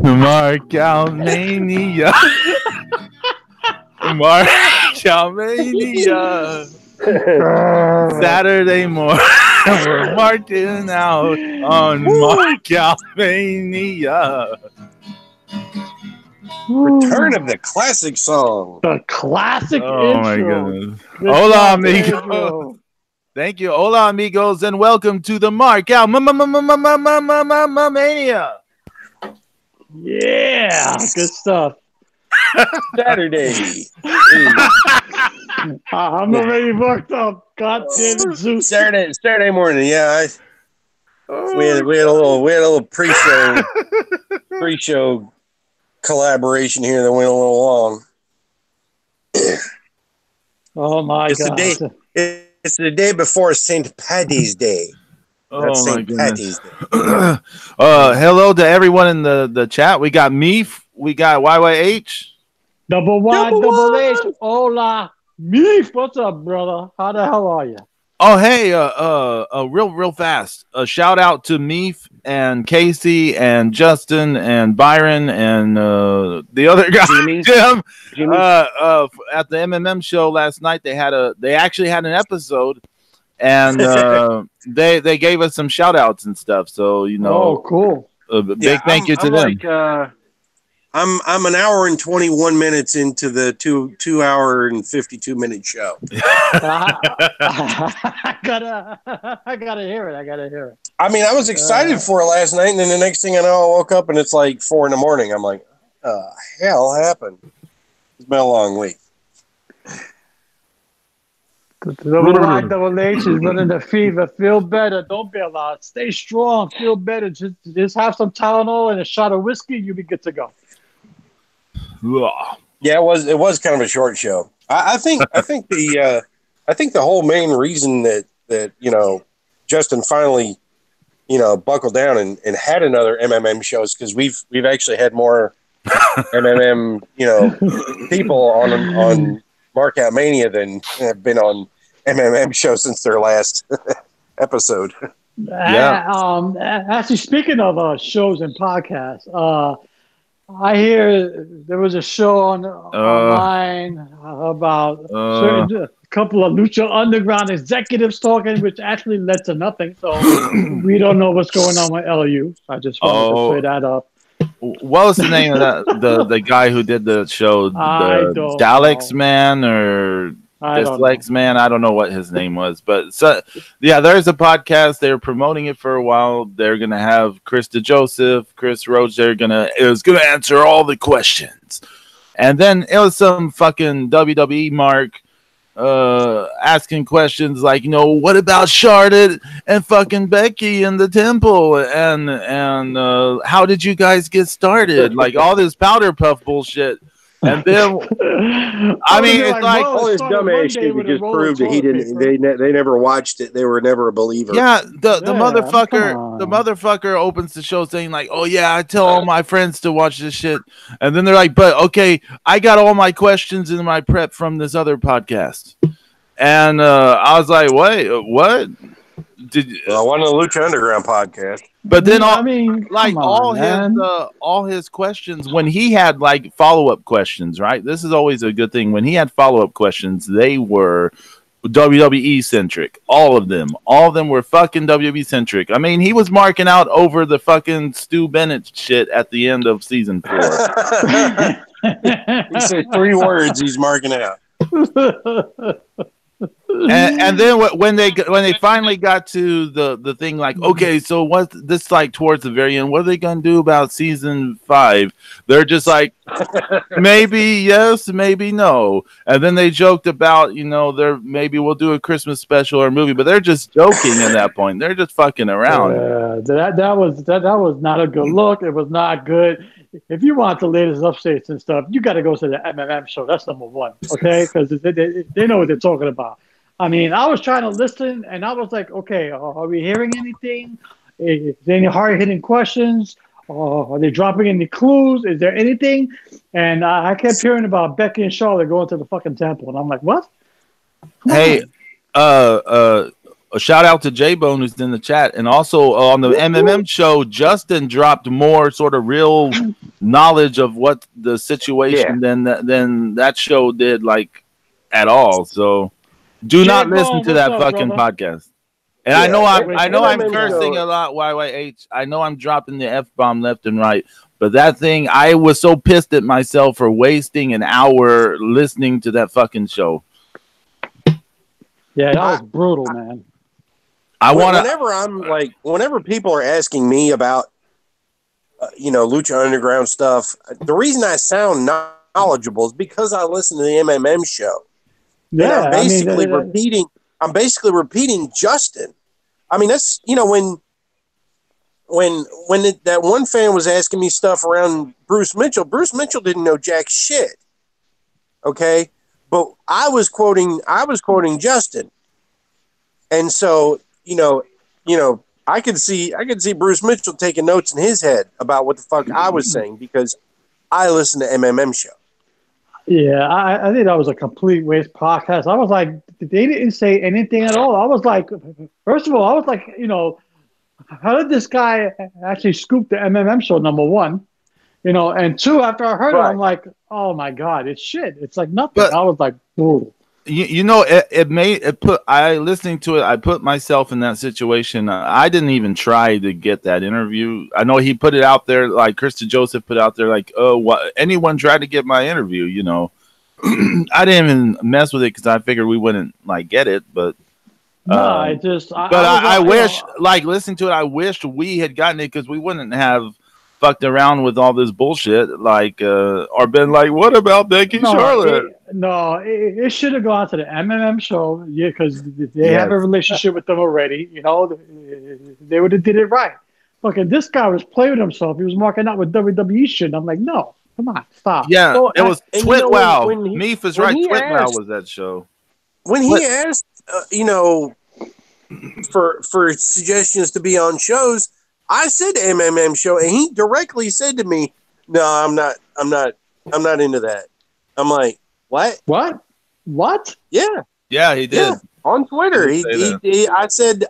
Mark out Mania. Mark out Mania. Saturday morning. We're marking out on Mark out Mania. Return of the classic song. The classic Oh intro. my goodness. Good Hola, job, amigos. intro. Thank you. Hola, amigos, and welcome to the Mark out Mania. Yeah, good stuff. Saturday. I'm already worked up. God damn it, Zeus. Saturday morning. Yeah, we had a little pre-show collaboration here that went a little long. Oh my God. It's the day before St. Paddy's Day. Oh my Paddy's goodness. Day. Hello to everyone in the chat. We got Meef. We got YYH. Double Y, double H. Hola. Meef, what's up, brother? How the hell are you? Oh, hey, real fast. A shout out to Meef and Casey and Justin and Byron and the other guy, Jim. At the MMM show last night, they actually had an episode, and they gave us some shout outs and stuff. So Oh, cool. Big thank you to them. I'm an hour and 21 minutes into the 2 hour and 52-minute show. I gotta hear it. I mean, I was excited for it last night, and then the next thing I know, I woke up and it's like 4 a.m. I'm like, hell happened? It's been a long week. Double H is running the fever. Feel better. Don't bail out. Stay strong. Feel better. Just have some Tylenol and a shot of whiskey. You'll be good to go. Yeah, it was kind of a short show. I think the whole main reason that Justin finally buckled down and had another MMM show is because we've actually had more MMM people on Markout Mania than have been on MMM shows since their last episode. Yeah. Actually, speaking of shows and podcasts, I hear there was a show online about a couple of Lucha Underground executives talking, which actually led to nothing. So we don't know what's going on with LU. I just wanted to clear that up. What was the name of that? The guy who did the show, the Daleks Man or Dislex Man? I don't know what his name was, but there's a podcast. They're promoting it for a while. They're gonna have Chris DeJoseph, Chris Roach. It was gonna answer all the questions, and then it was some fucking WWE Mark asking questions like, what about Charlotte and fucking Becky in the temple, and how did you guys get started? Like all this powder puff bullshit. And then, I mean, it's like all his dumbass shit just proved that he didn't. They never watched it. They were never a believer. Yeah, the motherfucker opens the show saying like, "Oh yeah, I tell all my friends to watch this shit," and then they're like, "But okay, I got all my questions in my prep from this other podcast," and I was like, "Wait, what?" One of the Lucha Underground podcast. But then all his questions, when he had like follow-up questions, right? This is always a good thing. When he had follow-up questions, they were WWE centric. All of them were fucking WWE centric. I mean, he was marking out over the fucking Stu Bennett shit at the end of season 4. He said 3 words. He's marking out. And then when they finally got to the thing, like, okay, so what this like towards the very end, what are they gonna do about season 5? They're just like, maybe yes, maybe no. And then they joked about, maybe we'll do a Christmas special or a movie, but they're just joking at that point. They're just fucking around. That was not a good look. It was not good. If you want the latest updates and stuff, you got to go to the MMM show. That's number one, okay? Because they know what they're talking about. I mean, I was trying to listen, and I was like, okay, are we hearing anything? Is there any hard-hitting questions? Are they dropping any clues? Is there anything? And I kept hearing about Becky and Charlotte going to the fucking temple, and I'm like, what? Hey, a shout out to J-Bone who's in the chat, and also on the MMM show, Justin dropped more sort of real knowledge of what the situation than that show did, like at all. So do not listen to that fucking podcast. And I know I'm cursing a lot, YYH. I know I'm dropping the F-bomb left and right, but that thing, I was so pissed at myself for wasting an hour listening to that fucking show. Yeah, that was brutal, man. Whenever people are asking me about, Lucha Underground stuff, the reason I sound knowledgeable is because I listen to the MMM show. Yeah, and I'm basically repeating Justin. I mean, that's, when that one fan was asking me stuff around Bruce Mitchell didn't know jack shit. Okay, but I was quoting Justin, and so I could see Bruce Mitchell taking notes in his head about what the fuck I was saying because I listened to MMM show. Yeah, I think that was a complete waste podcast. I was like, they didn't say anything at all. I was like, first of all, how did this guy actually scoop the MMM show, number one? And two, after I heard it, I'm like, oh my God, it's shit. It's like nothing. But I was like, ooh. Listening to it, I put myself in that situation. I didn't even try to get that interview. I know he put it out there, like Krista Joseph put out there, like, oh, what? Anyone tried to get my interview, I didn't even mess with it because I figured we wouldn't get it, but. I wish, listening to it, I wished we had gotten it because we wouldn't have fucked around with all this bullshit, or been like, what about Becky Charlotte? It should have gone to the MMM show, because they have a relationship with them already. They would have did it right. Fucking this guy was playing with himself. He was marking out with WWE shit. I'm like, no, come on, stop. Yeah, it was Twitwow. Meef is right. Twitwow was that show. When he asked, for suggestions to be on shows, I said to MMM show, and he directly said to me, "No, I'm not into that." I'm like, "What? What? Yeah, he did. Yeah, on Twitter. I said,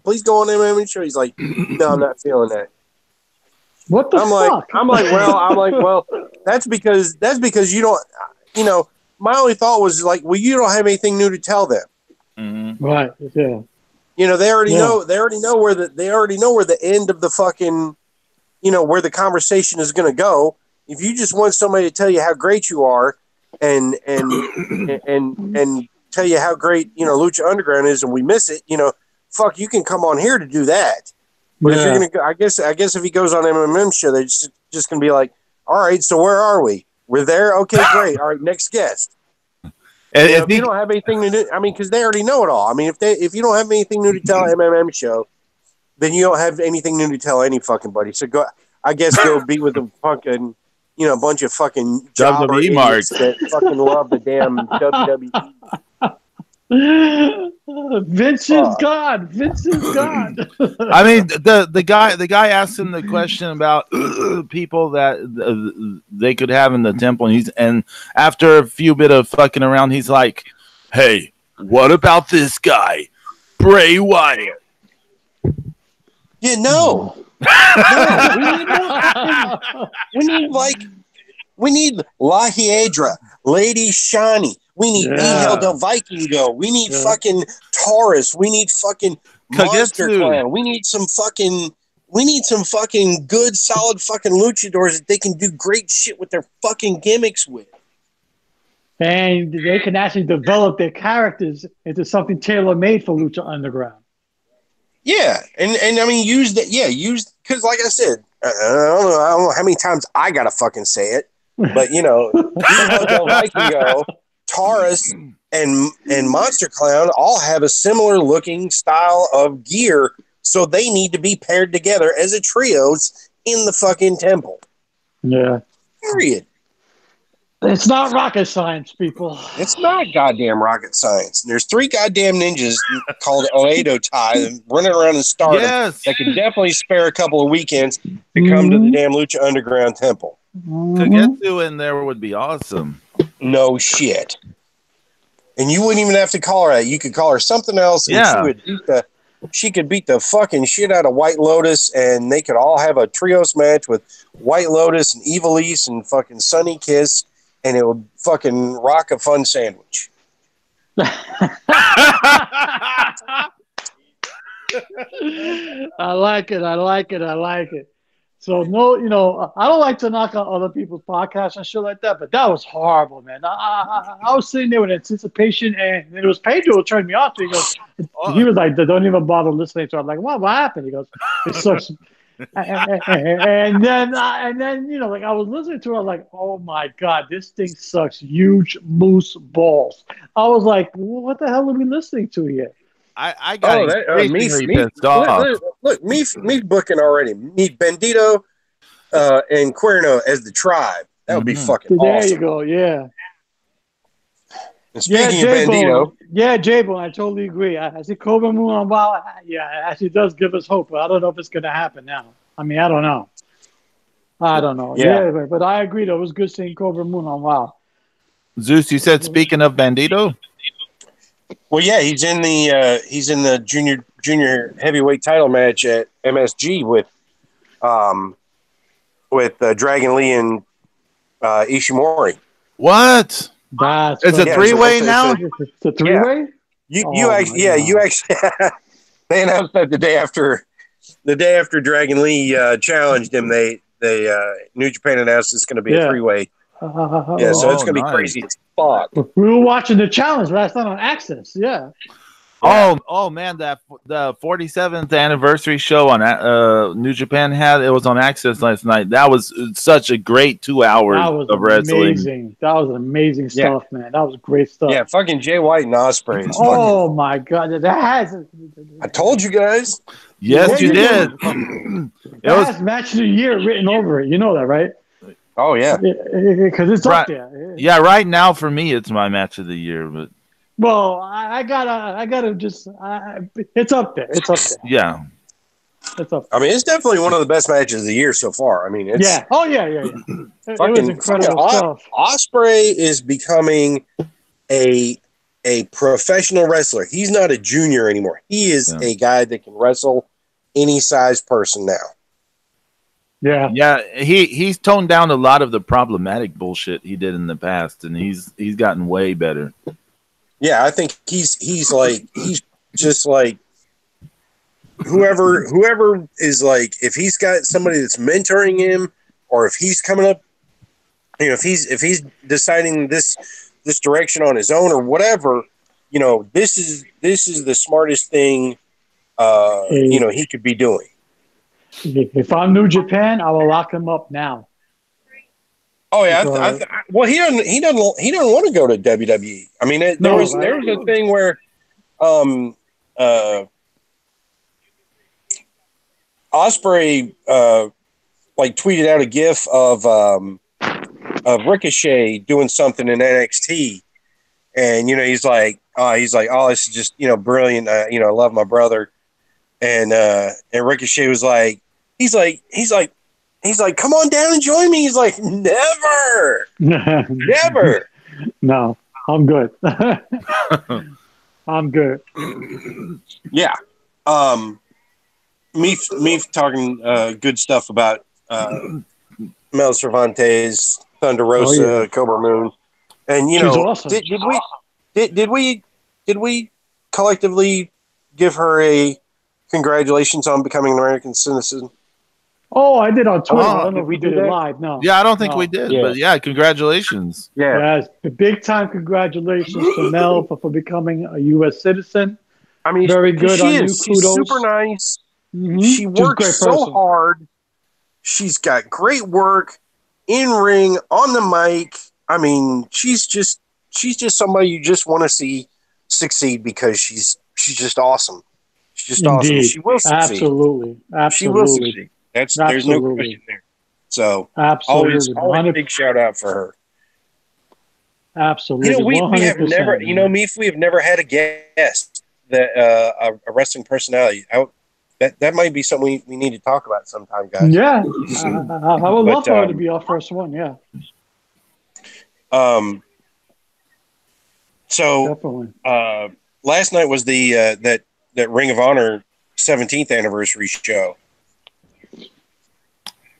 please go on MMM show. He's like, "No, I'm not feeling that." What the fuck? I'm like, well, that's because you don't. My only thought was like, well, you don't have anything new to tell them. Mm-hmm. Right. Yeah. They already know. They already know where the end of the fucking, where the conversation is going to go. If you just want somebody to tell you how great you are, and tell you how great Lucha Underground is, and we miss it, fuck, you can come on here to do that. But if you're gonna go, I guess if he goes on MMM show, they're just gonna be like, all right, so where are we? We're there. Okay, great. All right, next guest. And if you don't have anything to do, because they already know it all. If you don't have anything new to tell MMM show, then you don't have anything new to tell any fucking buddy. So go be with the fucking, bunch of fucking WWE marks that fucking love the damn WWE. Vince is God. The guy asked him the question about people that they could have in the temple, and after a few bit of fucking around, he's like, "Hey, what about this guy, Bray Wyatt?" Yeah, no. We need La Hiedra, Lady Shani. We need Angel del Vikingo. We need fucking Taurus. We need fucking Monster Clan. We need some fucking good, solid fucking luchadors that they can do great shit with their fucking gimmicks with. And they can actually develop their characters into something tailor-made for Lucha Underground. Yeah, and use because like I said, I don't know how many times I gotta fucking say it, but Angel del Vikingo, Taurus, and Monster Clown all have a similar looking style of gear, so they need to be paired together as a trios in the fucking temple. Yeah. Period. It's not rocket science, people. It's not goddamn rocket science. There's 3 goddamn ninjas called Oedo Tai running around in Stardom that could definitely spare a couple of weekends to come to the damn Lucha Underground temple. To get to in there would be awesome. No shit. and you wouldn't even have to call her that. You could call her something else, and she could beat the fucking shit out of White Lotus, and they could all have a trios match with White Lotus and Evilise and fucking Sunny Kiss, and it would fucking rock a fun sandwich. I like it. So no, I don't like to knock on other people's podcasts and shit like that, but that was horrible, man. I was sitting there with anticipation, and it was Pedro who turned me off. He goes, he was like, "Don't even bother listening to it." I'm like, "What happened?" He goes, "It sucks." and then like I was listening to it, I'm like, "Oh my god, this thing sucks huge moose balls." I was like, "What the hell are we listening to here?" I got pissed off. Look, me booking already. Meet Bandito and Cuerno as the tribe. That would be fucking awesome. There you go, yeah. And speaking of Bandito. J-Bone, I totally agree. I see Cobra Moon on WoW. Yeah, it actually does give us hope, but I don't know if it's going to happen now. I mean, I don't know. Yeah, but I agree, though. It was good seeing Cobra Moon on WoW. Zeus, you said speaking of Bandito? Well, yeah, he's in the junior heavyweight title match at MSG with Dragon Lee and Ishimori. What? It's a three-way now? It's a three-way? You actually they announced that the day after Dragon Lee challenged him, they New Japan announced it's going to be a three-way. So it's going to be crazy as fuck. We were watching the challenge last night on Access. Yeah. Oh man, the 47th anniversary show on New Japan it was on Access last night. That was such a great 2 hours of wrestling. Amazing. That was amazing stuff, man. That was great stuff. Yeah, fucking Jay White and Ospreay. My god, I told you guys. Yes, you did. It was match of the year written over it. You know that, right? Oh yeah, because it's up there. Yeah, right now for me, it's my match of the year. But I gotta just. It's up there. It's up there. Yeah, it's up. I mean, it's definitely one of the best matches of the year so far. I mean, it's yeah. Oh yeah. It was incredible stuff. Ospreay is becoming a professional wrestler. He's not a junior anymore. He is a guy that can wrestle any size person now. Yeah. He's toned down a lot of the problematic bullshit he did in the past, and he's gotten way better. Yeah, I think he's just like whoever is like, if he's got somebody that's mentoring him, or if he's coming up, if he's deciding this direction on his own or whatever, this is the smartest thing he could be doing. If I'm New Japan, I will lock him up now. Oh yeah, well he doesn't want to go to WWE. I mean, there was a thing where Ospreay like tweeted out a GIF of Ricochet doing something in NXT, and he's like, oh, this is just brilliant. I love my brother. And Ricochet was like, he's like, come on down and join me. He's like, never. No, I'm good. I'm good. Yeah. Me talking good stuff about Mel Cervantes, Thunder Rosa, Cobra Moon, and she's awesome. Did we collectively give her a congratulations on becoming an American citizen? Oh, I did on Twitter. I don't know if we did it live. No. Yeah, I don't think we did. Yeah. But yeah, congratulations. Yeah, big time congratulations to Mel for becoming a U.S. citizen. I mean, very good on you. She's super nice. Mm-hmm. She works so hard. She's got great work in ring, on the mic. I mean, she's just somebody you just want to see succeed because she's just awesome. She's just awesome. She will succeed. Absolutely. She will succeed. There's no question there. So always a big shout out for her. Absolutely. We have never, we have never had a guest that a wrestling personality. That might be something we need to talk about sometime, guys. Yeah, I would love for her to be our first one. Yeah. So last night was the that Ring of Honor 17th anniversary show.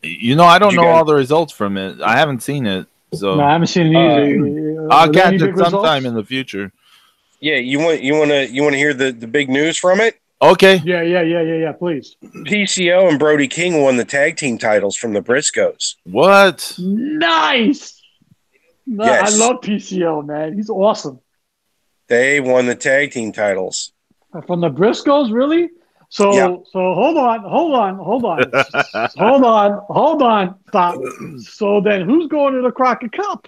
I don't know all the results from it. I haven't seen it, so no, I haven't seen it either. I'll catch it sometime in the future. Yeah, you want to hear the big news from it? Okay. Yeah. Please. PCO and Brody King won the tag team titles from the Briscoes. What? Nice. No, yes. I love PCO, man. He's awesome. They won the tag team titles from the Briscoes, really? So, So hold on. Stop. So then, who's going to the Crockett Cup?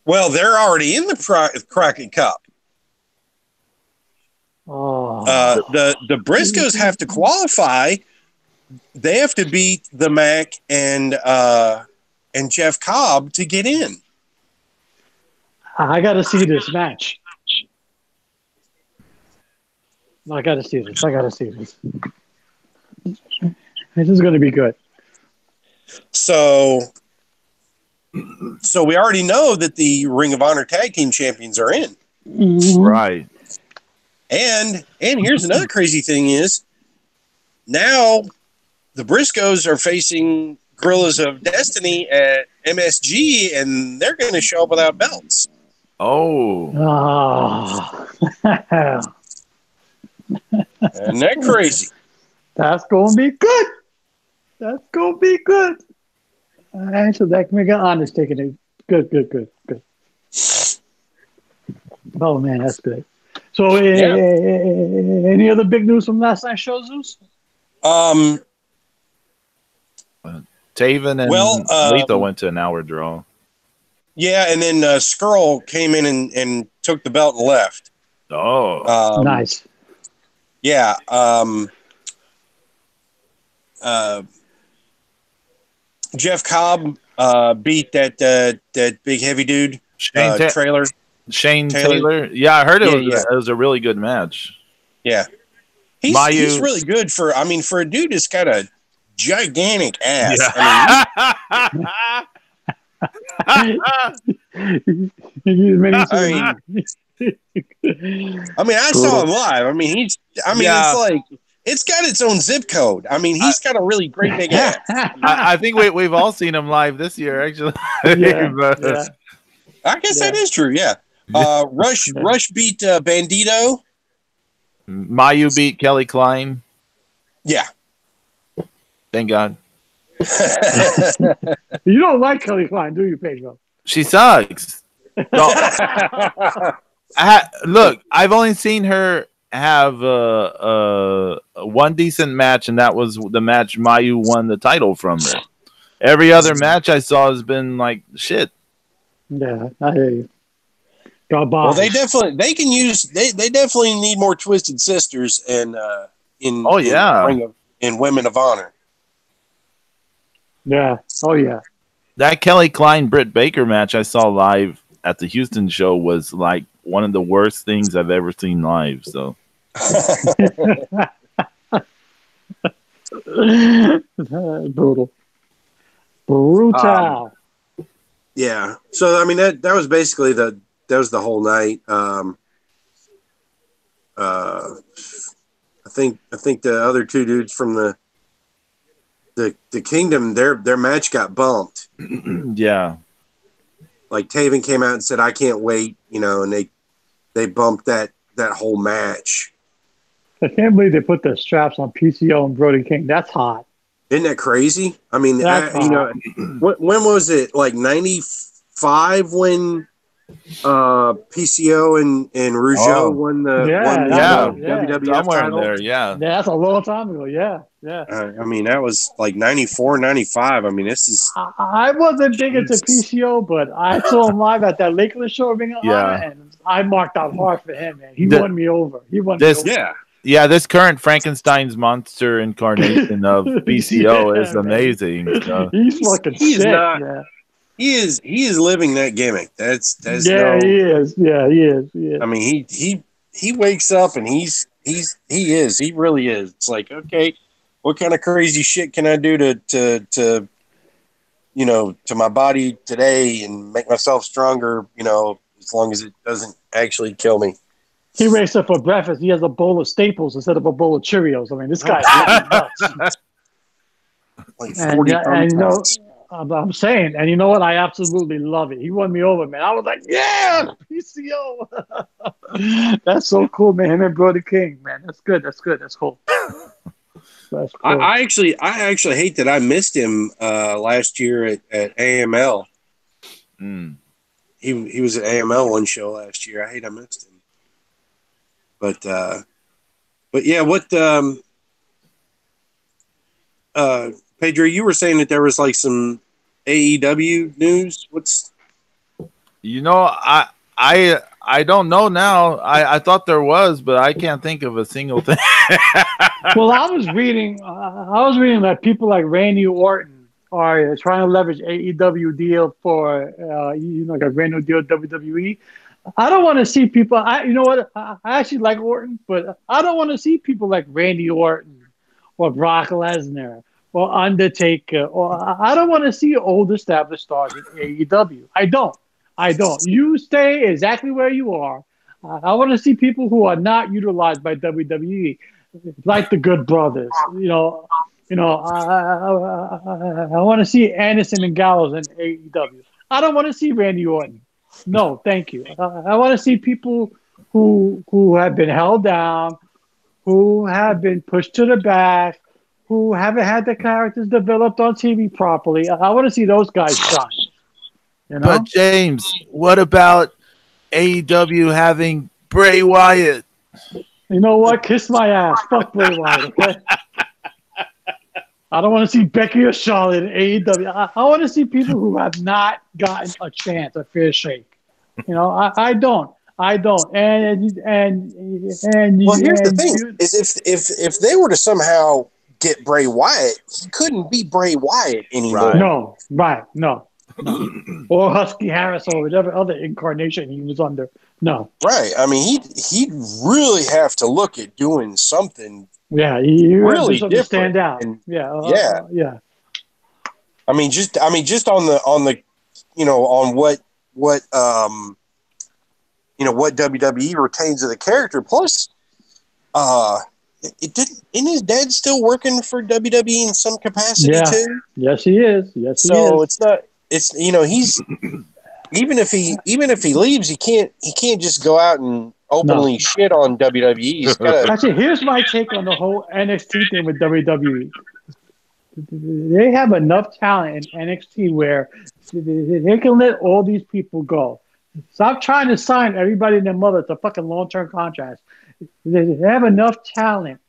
Well, they're already in the Crockett Cup. Oh. The Briscoes have to qualify. They have to beat the Mac and Jeff Cobb to get in. I got to see this match. I got to see this. This is going to be good. So we already know that the Ring of Honor Tag Team Champions are in. Mm-hmm. Right. And here's another crazy thing is now the Briscoes are facing Gorillas of Destiny at MSG, and they're going to show up without belts. Oh. Isn't that crazy? That's going to be good. So that can make an honest taking it. Good. Oh, man, that's good. So, any other big news from last night's show, Zeus? Taven and Lethal went to an hour draw. Yeah, and then Skrull came in and took the belt and left. Oh, nice. Yeah. Jeff Cobb beat that big heavy dude, Trailer. Shane Taylor. Yeah, I heard it was a really good match. Yeah. He's really good for a dude that's got a gigantic ass. Yeah. I saw him live. It's like it's got its own zip code. He's got a really great big ass. I think we've all seen him live this year, actually. Yeah. I guess that is true. Yeah. Rush beat Bandito. Mayu beat Kelly Klein. Yeah. Thank God. You don't like Kelly Klein, do you, Pedro? She sucks. Look, I've only seen her have one decent match, and that was the match Mayu won the title from her. Every other match I saw has been like shit. Yeah, I hear you. Well, they definitely need more Twisted Sisters in Women of Honor. Yeah. Oh yeah. That Kelly Klein Britt Baker match I saw live at the Houston show was like one of the worst things I've ever seen live. So. Brutal. Yeah. So that was basically that was the whole night. I think the other two dudes from the Kingdom, their match got bumped. Yeah. Like Taven came out and said, "I can't wait," and they bumped that whole match. I can't believe they put the straps on PCO and Brody King. That's hot. Isn't that crazy? When was it? Like 95 when PCO and Rougeau won the WWF title. There, yeah, that's a long time ago. Yeah. That was like 94, 95. This is. I wasn't big into PCO, but I saw him live at that Lakeland show, and I marked out hard for him. Man, he won me over. Yeah, this current Frankenstein's monster incarnation of PCO is amazing. He's fucking sick. He is living that gimmick. He is. Yeah, he is. He wakes up and he really is. It's like, okay, what kind of crazy shit can I do to my body today and make myself stronger, as long as it doesn't actually kill me. He wakes up for breakfast. He has a bowl of Staples instead of a bowl of Cheerios. I mean, this guy's nuts. Like 40 and you know, I'm saying, and you know what? I absolutely love it. He won me over, man. I was like, yeah, PCO. That's so cool, man. Him and Brody King, man. That's good. That's good. That's cool. That's cool. I actually hate that I missed him last year at AML. He was at AML one show last year. I hate I missed him. But yeah, what Pedro, you were saying that there was like some AEW news. What's I don't know now. I thought there was, but I can't think of a single thing. Well, I was reading that people like Randy Orton are trying to leverage AEW deal for like a brand new deal with WWE. I don't want to see people. You know what? I actually like Orton, but I don't want to see people like Randy Orton or Brock Lesnar or Undertaker. Or I don't want to see old established stars in AEW. I don't. You stay exactly where you are. I want to see people who are not utilized by WWE, like the Good Brothers. I want to see Anderson and Gallows in AEW. I don't want to see Randy Orton. No, thank you. I want to see people who have been held down, who have been pushed to the back, who haven't had their characters developed on TV properly. I want to see those guys shine. You know? But James, what about AEW having Bray Wyatt? You know what? Kiss my ass. Fuck Bray Wyatt. Okay? I don't want to see Becky or Charlotte in AEW. I want to see people who have not gotten a chance, a fair shake. You know, I don't. And well, here's the thing: is if they were to somehow get Bray Wyatt, he couldn't be Bray Wyatt anymore. No. Or Husky Harris or whatever other incarnation he was under. No. Right. I mean, he'd really have to look at doing something. Yeah, you really different. Stand out. And, yeah. I mean, just on the on what what WWE retains of the character. Plus, isn't his dad still working for WWE in some capacity too? Yes, he is. So it's not. It's he's even if he leaves, he can't just go out and openly shit on WWE. He's gotta... Actually, here's my take on the whole NXT thing with WWE. They have enough talent in NXT where they can let all these people go. Stop trying to sign everybody and their mother to fucking long-term contracts. They have enough talent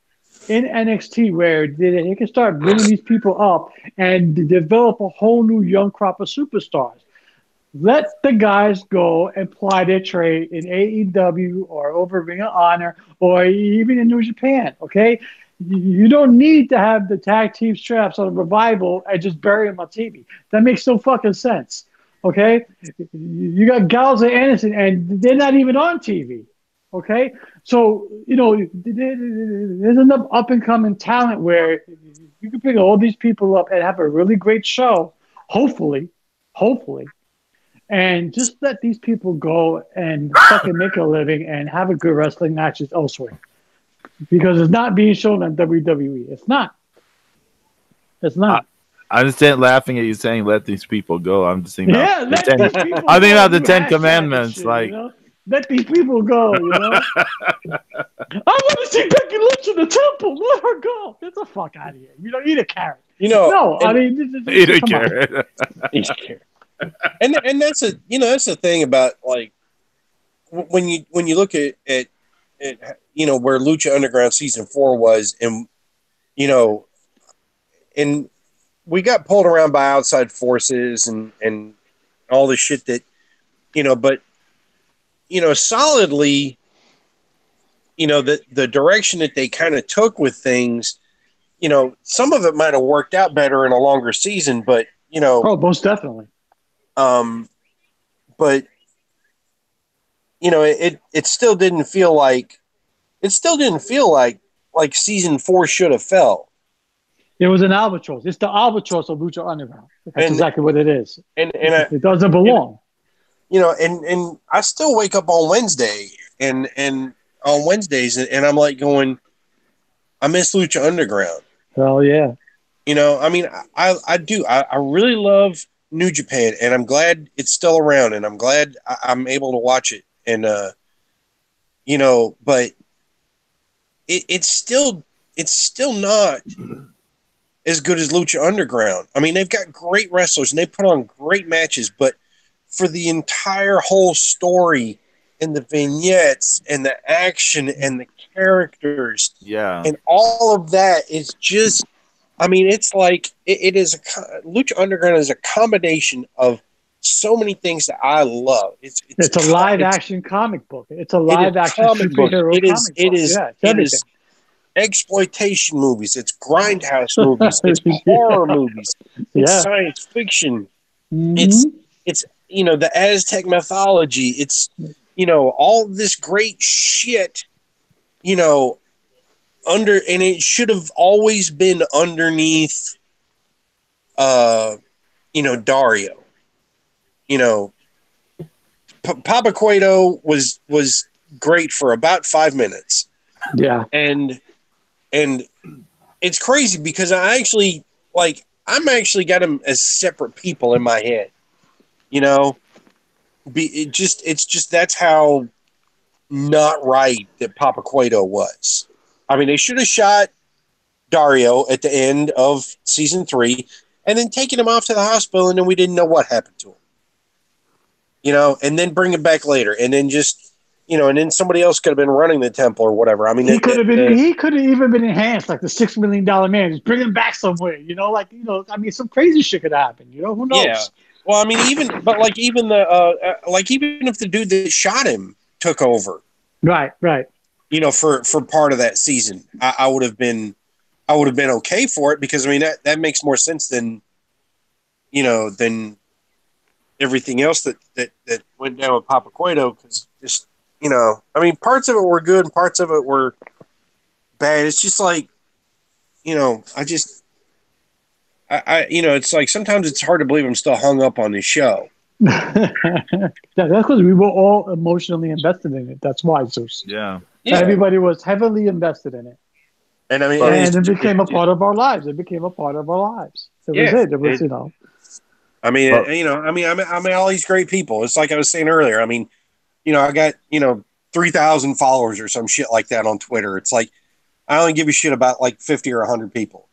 in NXT where they can start bringing these people up and develop a whole new young crop of superstars. Let the guys go and ply their trade in AEW or over Ring of Honor or even in New Japan, okay? You don't need to have the tag team straps on a Revival and just bury them on TV. That makes no fucking sense, okay? You got Gallows and Anderson, and they're not even on TV, okay? So, there's enough up-and-coming talent where you can pick all these people up and have a really great show, hopefully, and just let these people go and fucking make a living and have a good wrestling matches elsewhere. Because it's not being shown on WWE. It's not. I'm just laughing at you saying let these people go. I'm just thinking about these people go. I think about the 10 Commandments. Shit, let these people go, I want to see Becky Lynch in the temple. Let her go. Get the fuck out of here. You don't eat a carrot. No, I mean, eat a carrot. Eat a carrot. And that's the thing about like when you look at where Lucha Underground season 4 was, and and we got pulled around by outside forces and all the shit that but solidly, the direction that they kind of took with things, some of it might have worked out better in a longer season, but most definitely. But it still didn't feel like season 4 should have felt. It was an albatross. It's the albatross of Lucha Underground. That's exactly what it is. And it doesn't belong. and I still wake up on Wednesday and on Wednesdays and I'm like going, I miss Lucha Underground. Hell yeah. I mean, I do. I really love New Japan, and I'm glad it's still around, and I'm glad I'm able to watch it. And but it's still not as good as Lucha Underground. I mean, they've got great wrestlers and they put on great matches, but for the entire whole story and the vignettes and the action and the characters, and all of that is just. I mean, it's like it is Lucha Underground is a combination of so many things that I love. It's a live action comic book. It's a live action superhero comic book. It is exploitation movies. It's grindhouse movies. It's horror movies. It's science fiction. Mm-hmm. It's the Aztec mythology. It's all this great shit. And it should have always been underneath, Dario. Papa Cueto was great for about 5 minutes. Yeah, and it's crazy because I'm actually got them as separate people in my head. It's just that's how not right that Papa Cueto was. I mean, they should have shot Dario at the end of season 3 and then taken him off to the hospital, and then we didn't know what happened to him. And then bring him back later, and then just, and then somebody else could have been running the temple or whatever. I mean, he could have even been enhanced, like the $6 Million Man. Just bring him back somewhere, I mean, some crazy shit could happen, who knows? Yeah. Well, I mean, even if the dude that shot him took over. Right. For part of that season, I would have been okay for it because I mean that makes more sense than everything else that went down with Papa Cueto because just I mean parts of it were good and parts of it were bad. It's just like it's like sometimes it's hard to believe I'm still hung up on this show. That's because we were all emotionally invested in it. That's why, Zeus. Yeah. Everybody was heavily invested in it. And I mean, it became a part of our lives. It became a part of our lives. It was I mean, I mean, all these great people. It's like I was saying earlier. I mean, I got 3,000 followers or some shit like that on Twitter. It's like I only give a shit about like 50 or 100 people.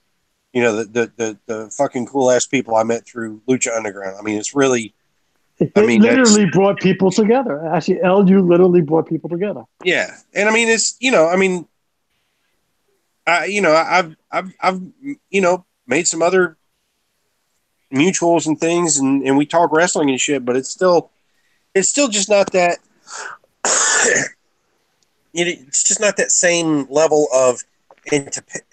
The fucking cool ass people I met through Lucha Underground. I mean, it's really. It literally brought people together. Actually, LU literally brought people together. Yeah, and I mean, it's I've made some other mutuals and things, and we talk wrestling and shit, but it's still just not that. It's just not that same level of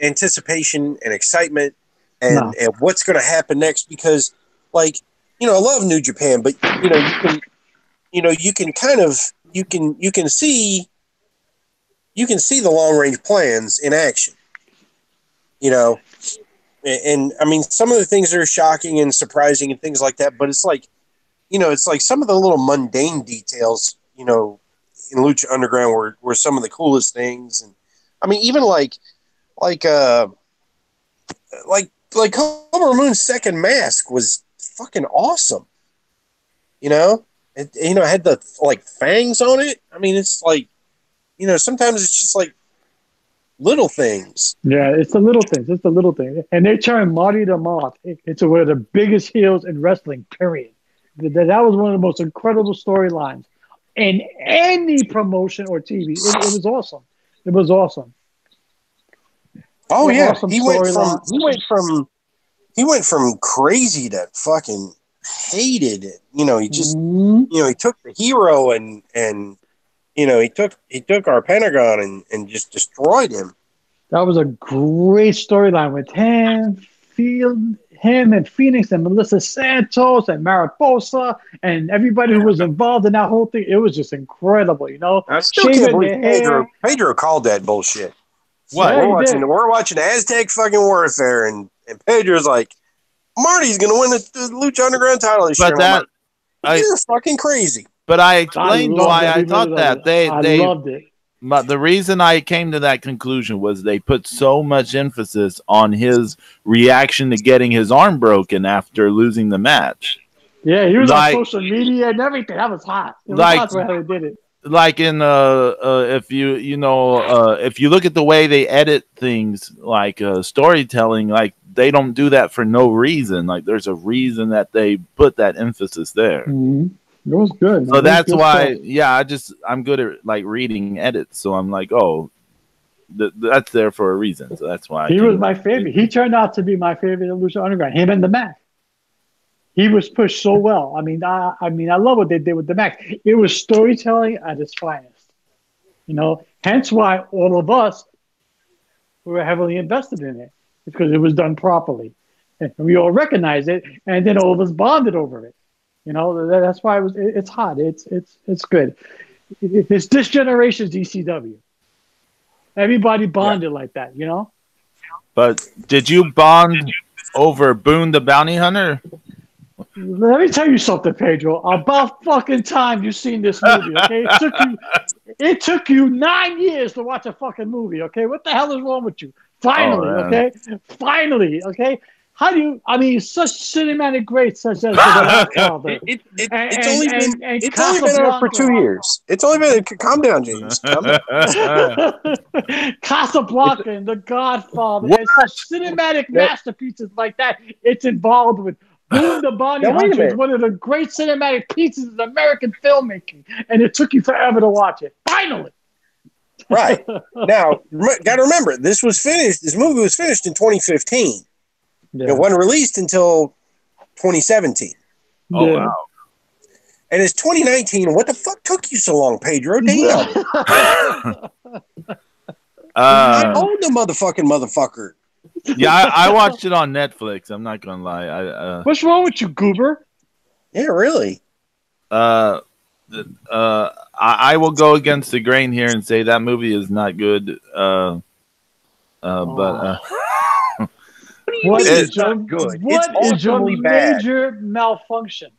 anticipation and excitement and what's going to happen next because, like. I love New Japan, but you can see the long range plans in action. And I mean, some of the things are shocking and surprising and things like that, but it's like, it's like some of the little mundane details, in Lucha Underground were some of the coolest things. And I mean, even like Cobra Moon's second mask was fucking awesome. It had the like fangs on it. I mean, it's like, sometimes it's just like little things. Yeah, it's the little things. It's the little things. And they turned Marty the Moth into one of the biggest heels in wrestling, period. That was one of the most incredible storylines in any promotion or TV. It was awesome. It was awesome. Oh, yeah. Awesome he went from crazy to fucking hated it. He just, he took the hero and he took our Pentagon and just destroyed him. That was a great storyline with him and Phoenix and Melissa Santos and Mariposa and everybody who was involved in that whole thing. It was just incredible, I still can't believe Pedro called that bullshit. What? Yeah, we're watching Aztec fucking Warfare and Pedro's like, Marty's going to win the Lucha Underground title this year. You're fucking crazy. But I explained why I thought that. I loved it. But the reason I came to that conclusion was they put so much emphasis on his reaction to getting his arm broken after losing the match. Yeah, he was on social media and everything. That was hot. It was hot how they did it. Like in if you look at the way they edit things, like storytelling, like they don't do that for no reason. Like there's a reason that they put that emphasis there. Mm-hmm. It was good. So that's why, I'm good at like reading edits. So I'm like, oh, that's there for a reason. So that's why he was my favorite. He turned out to be my favorite of Lucha Underground. Him and the Mac. He was pushed so well. I mean, I love what they did with the Mac. It was storytelling at its finest. Hence why all of us were heavily invested in it, because it was done properly, and we all recognized it, and then all of us bonded over it. That's why it's hot. It's good. It's this generation's ECW. Everybody bonded like that, But did you bond over Boone the Bounty Hunter? Let me tell you something, Pedro. About fucking time you seen this movie, okay? It took you 9 years to watch a fucking movie, okay? What the hell is wrong with you? Finally, okay? Finally, okay? How do you? I mean, such cinematic greats such as The Godfather. It's only been out for 2 years. It's only been. Calm down, James. Calm down. Casablanca and The Godfather, and such cinematic masterpieces like that. It's involved with Boone the Bounty Hunter, one of the great cinematic pieces of American filmmaking, and it took you forever to watch it. Finally. Right now, got to remember, this was finished. This movie was finished in 2015. Yeah. It wasn't released until 2017. Oh, wow. And it's 2019. What the fuck took you so long, Pedro? Damn. I own the motherfucker. Yeah, I watched it on Netflix. I'm not going to lie. What's wrong with you, goober? Yeah, really. I will go against the grain here and say that movie is not good. But... What is your major malfunction?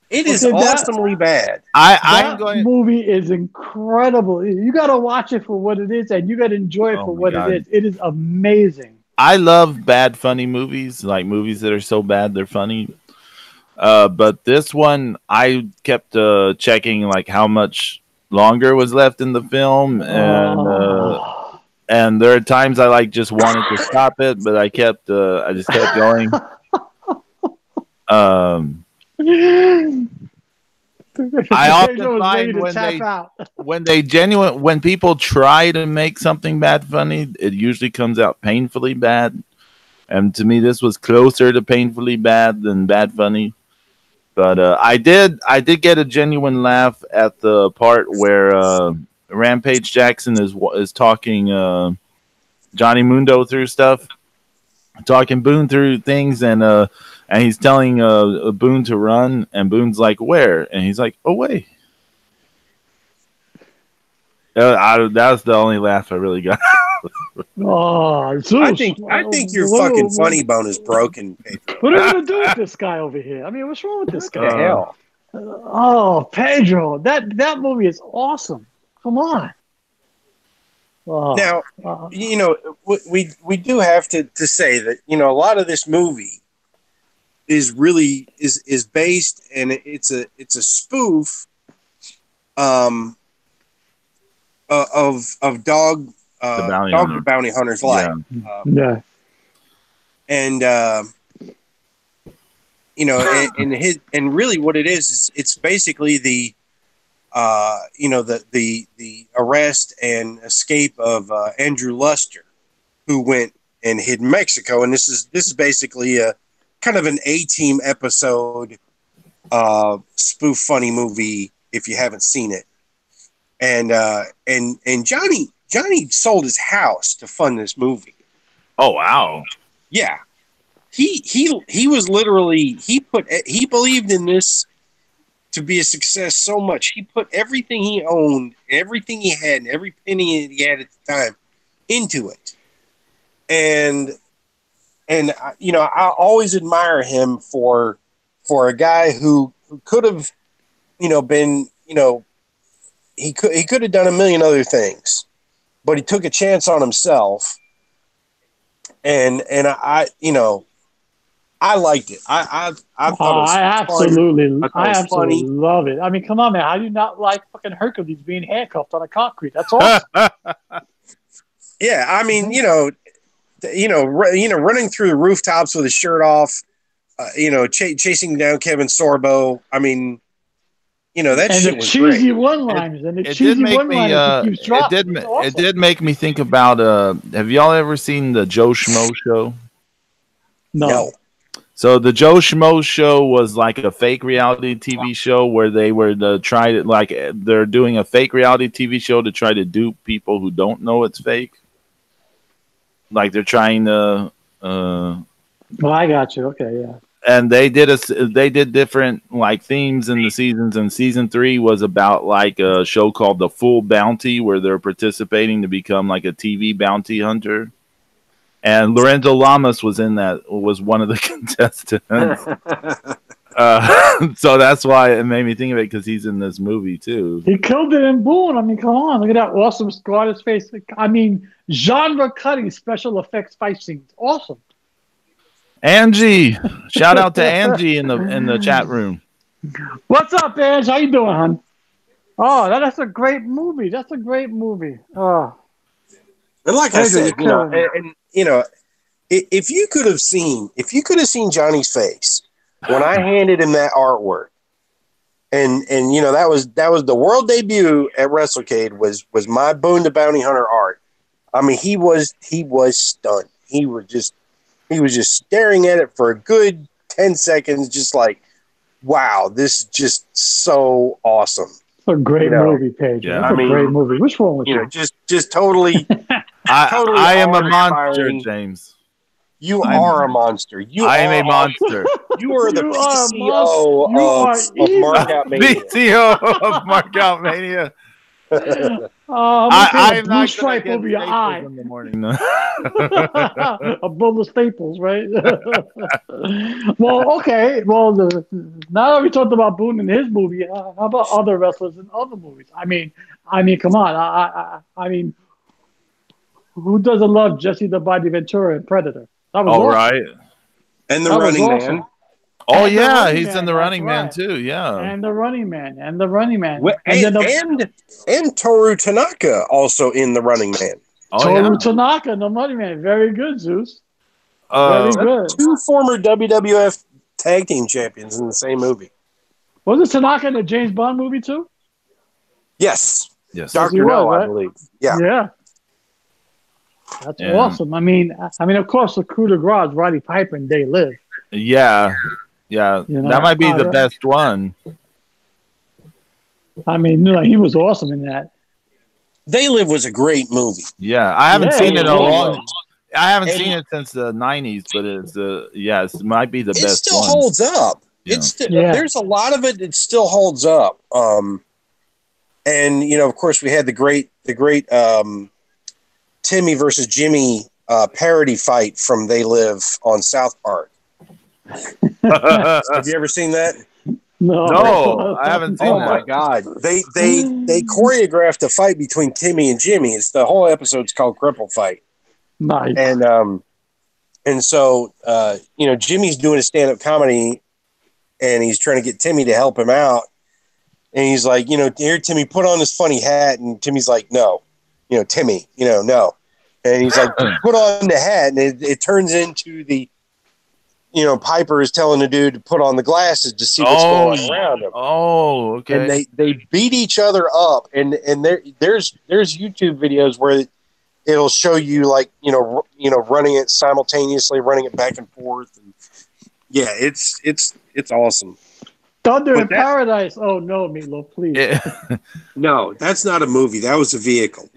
It is awesomely bad. That movie is incredible. You got to watch it for what it is, and you got to enjoy it for what it is. It is amazing. I love bad, funny movies, like movies that are so bad they're funny. But this one, I kept checking like how much longer was left in the film, and there are times I just wanted to stop it, but I just kept going. I often find when people try to make something bad funny, it usually comes out painfully bad. And to me, this was closer to painfully bad than bad funny. But I did get a genuine laugh at the part where Rampage Jackson is talking Johnny Mundo through stuff, talking Boone through things, and he's telling Boone to run, and Boone's like, "Where?" And he's like, "Away." That's the only laugh I really got. Zeus, I think your fucking funny bone is broken, Pedro. What are we gonna do with this guy over here? I mean, what's wrong with this guy? What the hell? Oh, Pedro, that movie is awesome. Come on. Now, we do have to say that a lot of this movie is really is based, and it's a spoof of Dog the Bounty Hunter's life. Yeah. And and really what it is it's basically the arrest and escape of Andrew Luster, who went and hid in Mexico. And this is basically a kind of an A-Team episode, spoof funny movie if you haven't seen it. And Johnny sold his house to fund this movie. Oh wow! Yeah, he was literally he believed in this to be a success so much. He put everything he owned, everything he had, and every penny he had at the time into it. And I always admire him for a guy who could have been, he could have done a million other things, but he took a chance on himself. And I liked it. I thought it was I absolutely funny. love it. I mean, come on, man. How do you not like fucking Hercules being handcuffed on a concrete? That's awesome. Yeah, I mean, running through the rooftops with his shirt off, chasing down Kevin Sorbo. I mean, that and shit was great. And the cheesy one-liners and the cheesy one-liners he keeps dropping. It did make me think about. Have y'all ever seen the Joe Schmo show? No. So the Joe Schmo show was like a fake reality TV show where they were they're doing a fake reality TV show to try to dupe people who don't know it's fake. Like they're trying to. Well, I got you. Okay, yeah. And they did different like themes in the seasons, and season 3 was about like a show called The Full Bounty, where they're participating to become like a TV bounty hunter. And Lorenzo Lamas was one of the contestants. So that's why it made me think of it, because he's in this movie too. He killed it in Boone. I mean, come on, look at that awesome scar on his face. I mean, genre-cutting special effects fight scenes, awesome. Angie, shout out to Angie in the chat room. What's up, Angie? How you doing, hon? Oh, that's a great movie. That's a great movie. Oh, and like I said, if you could have seen Johnny's face when I handed him that artwork, and that was the world debut at WrestleCade was my Boone the Bounty Hunter art. I mean, he was stunned. He was just staring at it for a good 10 seconds, just like, wow, this is just so awesome. It's a great movie, Paige. Yeah, a great movie. Which one was it? Just totally. I am a monster, James. You are a monster. I am a monster. You are the PCO of Markout Mania. PCO of Markout Mania. I'm not stripe over your eye in the morning. No. A bowl of staples, right? Well, okay. Well, now that we talked about Boone in his movie, how about other wrestlers in other movies? I mean, come on. I mean, who doesn't love Jesse the Body Ventura and Predator? That was awesome. Right. And the Running Man. Oh yeah, he's in the Running Man too. Yeah, and the Running Man, and Toru Tanaka also in the Running Man. Toru Tanaka, the Running Man, very good, Zeus. Very good. 2 former WWF Tag Team Champions in the same movie. Was it Tanaka in the James Bond movie too? Yes. Dr. No, right? I believe. Yeah. Yeah. That's awesome. I mean, of course, the coup de grace, Roddy Piper and They Live. Yeah. That might be the best one. I mean, he was awesome in that. They Live was a great movie. Yeah, I haven't seen it in a long. I haven't seen it since the '90s, but it might be the best. It still holds up. Yeah. There's a lot of it that still holds up. And of course, we had the great Timmy versus Jimmy parody fight from They Live on South Park. Have you ever seen that? No, I haven't seen that. Oh my God. They choreographed a fight between Timmy and Jimmy. It's the whole episode's called Cripple Fight. Nice. And so Jimmy's doing a stand-up comedy and he's trying to get Timmy to help him out. And he's like, here, Timmy, put on this funny hat. And Timmy's like, no. Timmy, no. And he's like, put on the hat. And it turns into the Piper is telling the dude to put on the glasses to see what's going around him. Oh, okay. And they beat each other up, and there's YouTube videos where it'll show you running it simultaneously, running it back and forth, and yeah, it's awesome. Thunder in Paradise. Oh no, Meatloaf, please. Yeah. No, that's not a movie. That was a vehicle.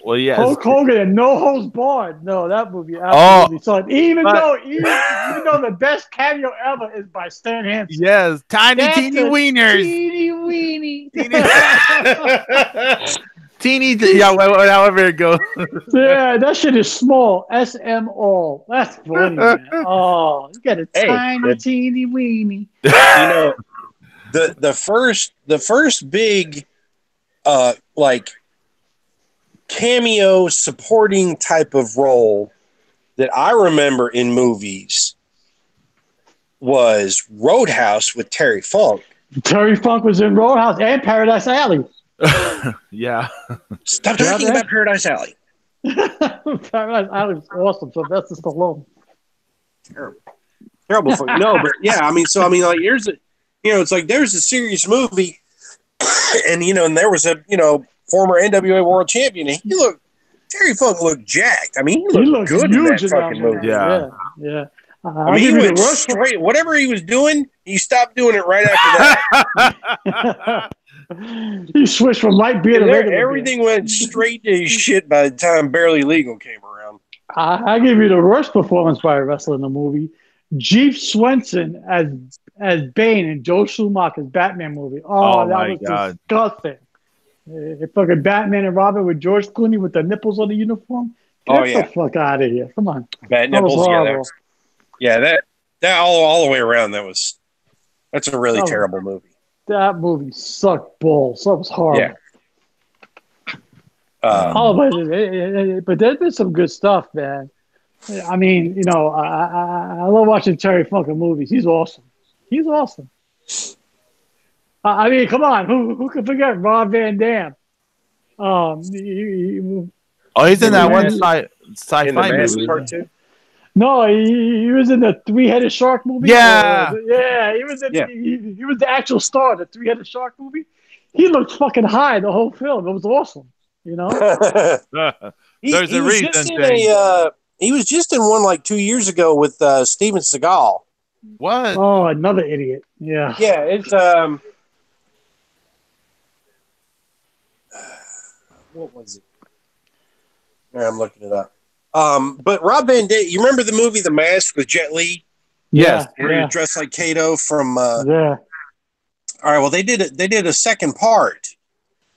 Well, yeah. Hulk Hogan and No Holds Barred. No, that movie absolutely. So even though the best cameo ever is by Stan Hansen. Yes, teeny wieners. Teeny weeny. However it goes. Yeah, that shit is small. SMO. That's funny, man. Oh, you got a teeny weeny. the first big like cameo supporting type of role that I remember in movies was Roadhouse with Terry Funk. Terry Funk was in Roadhouse and Paradise Alley. Yeah. Stop talking about Paradise Alley. Paradise Alley was awesome. So that's just alone. Terrible. No, but yeah, I mean, like, here's a, it's like there's a serious movie, and and there was a former NWA World Champion, and Terry Funk looked jacked. I mean, he looked good in that fucking movie. Yeah. I mean, he went straight. Whatever he was doing, he stopped doing it right after that. He switched from light beer to regular everything beer. went straight to his shit by the time Barely Legal came around. I give you the worst performance by a wrestler in the movie. Jeff Swenson as Bane in Joe Schumacher's Batman movie. Oh, that was disgusting. Fucking Batman and Robin with George Clooney with the nipples on the uniform. Get the fuck out of here. Come on. Bad nipples, that all the way around, that's a really terrible movie. That movie sucked balls. That was horrible. Yeah. But there's been some good stuff, man. I mean, I love watching Terry Funk in movies. He's awesome. I mean, come on. Who can forget Rob Van Dam? He's in that one sci-fi movie. Part 2? No, he was in the Three-Headed Shark movie. Yeah. He was he was the actual star of the Three-Headed Shark movie. He looked fucking high the whole film. It was awesome. There's a reason. He was just in one like 2 years ago with Steven Seagal. What? Oh, another idiot. Yeah. Yeah, it's what was it? I'm looking it up. But Rob Van Dam, you remember the movie The Mask with Jet Li? Yes. Where he was dressed like Kato from Yeah. All right, well they did a second part.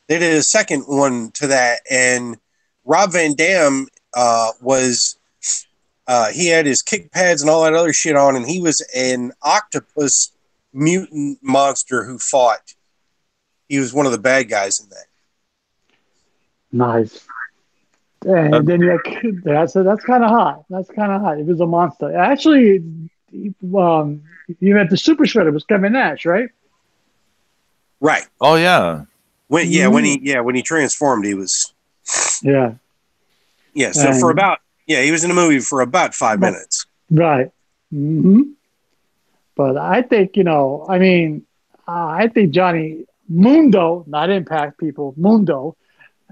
They did a second one to that, and Rob Van Dam was he had his kick pads and all that other shit on, and he was an octopus mutant monster who fought. He was one of the bad guys in that. Nice. And then that's kind of hot. That's kind of hot. It was a monster. Actually, you had the Super Shredder was Kevin Nash, right? Right. Oh yeah. When he transformed, he was. Yeah. Yeah. So he was in the movie for about 5 minutes. Right. Mm-hmm. But I think I think Johnny Mundo, not Impact people, Mundo.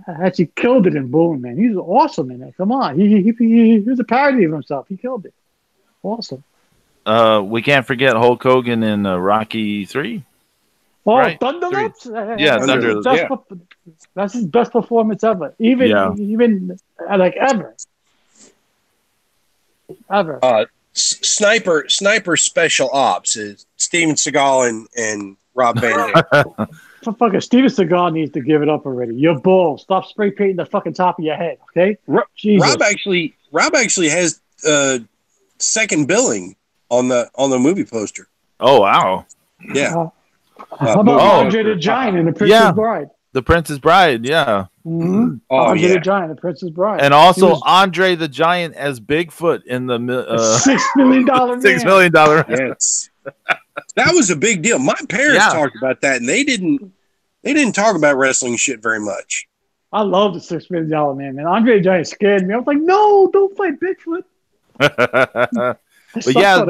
Actually killed it in Boone, man. He's awesome in it. Come on. He was a parody of himself. He killed it. Awesome. We can't forget Hulk Hogan in Rocky 3. Oh, right? Thunderlips? Thunderlips. That's his best performance ever. Even like ever. Sniper Special Ops is Steven Seagal and Rob Van Dam. Fucking Steven Seagal needs to give it up already. You're bald. Stop spray painting the fucking top of your head, okay? Rob actually has second billing on the movie poster. Oh wow! Yeah. How about Andre the Giant in The Princess Bride? The Princess Bride, yeah. Mm-hmm. Andre the Giant, The Princess Bride, and also Andre the Giant as Bigfoot in the $6 million man. $6 million. Yes. That was a big deal. My parents talked about that, and they didn't talk about wrestling shit very much. I love the $6 million man. And Andre the Giant scared me. I was like, no, don't fight Bigfoot. But yeah,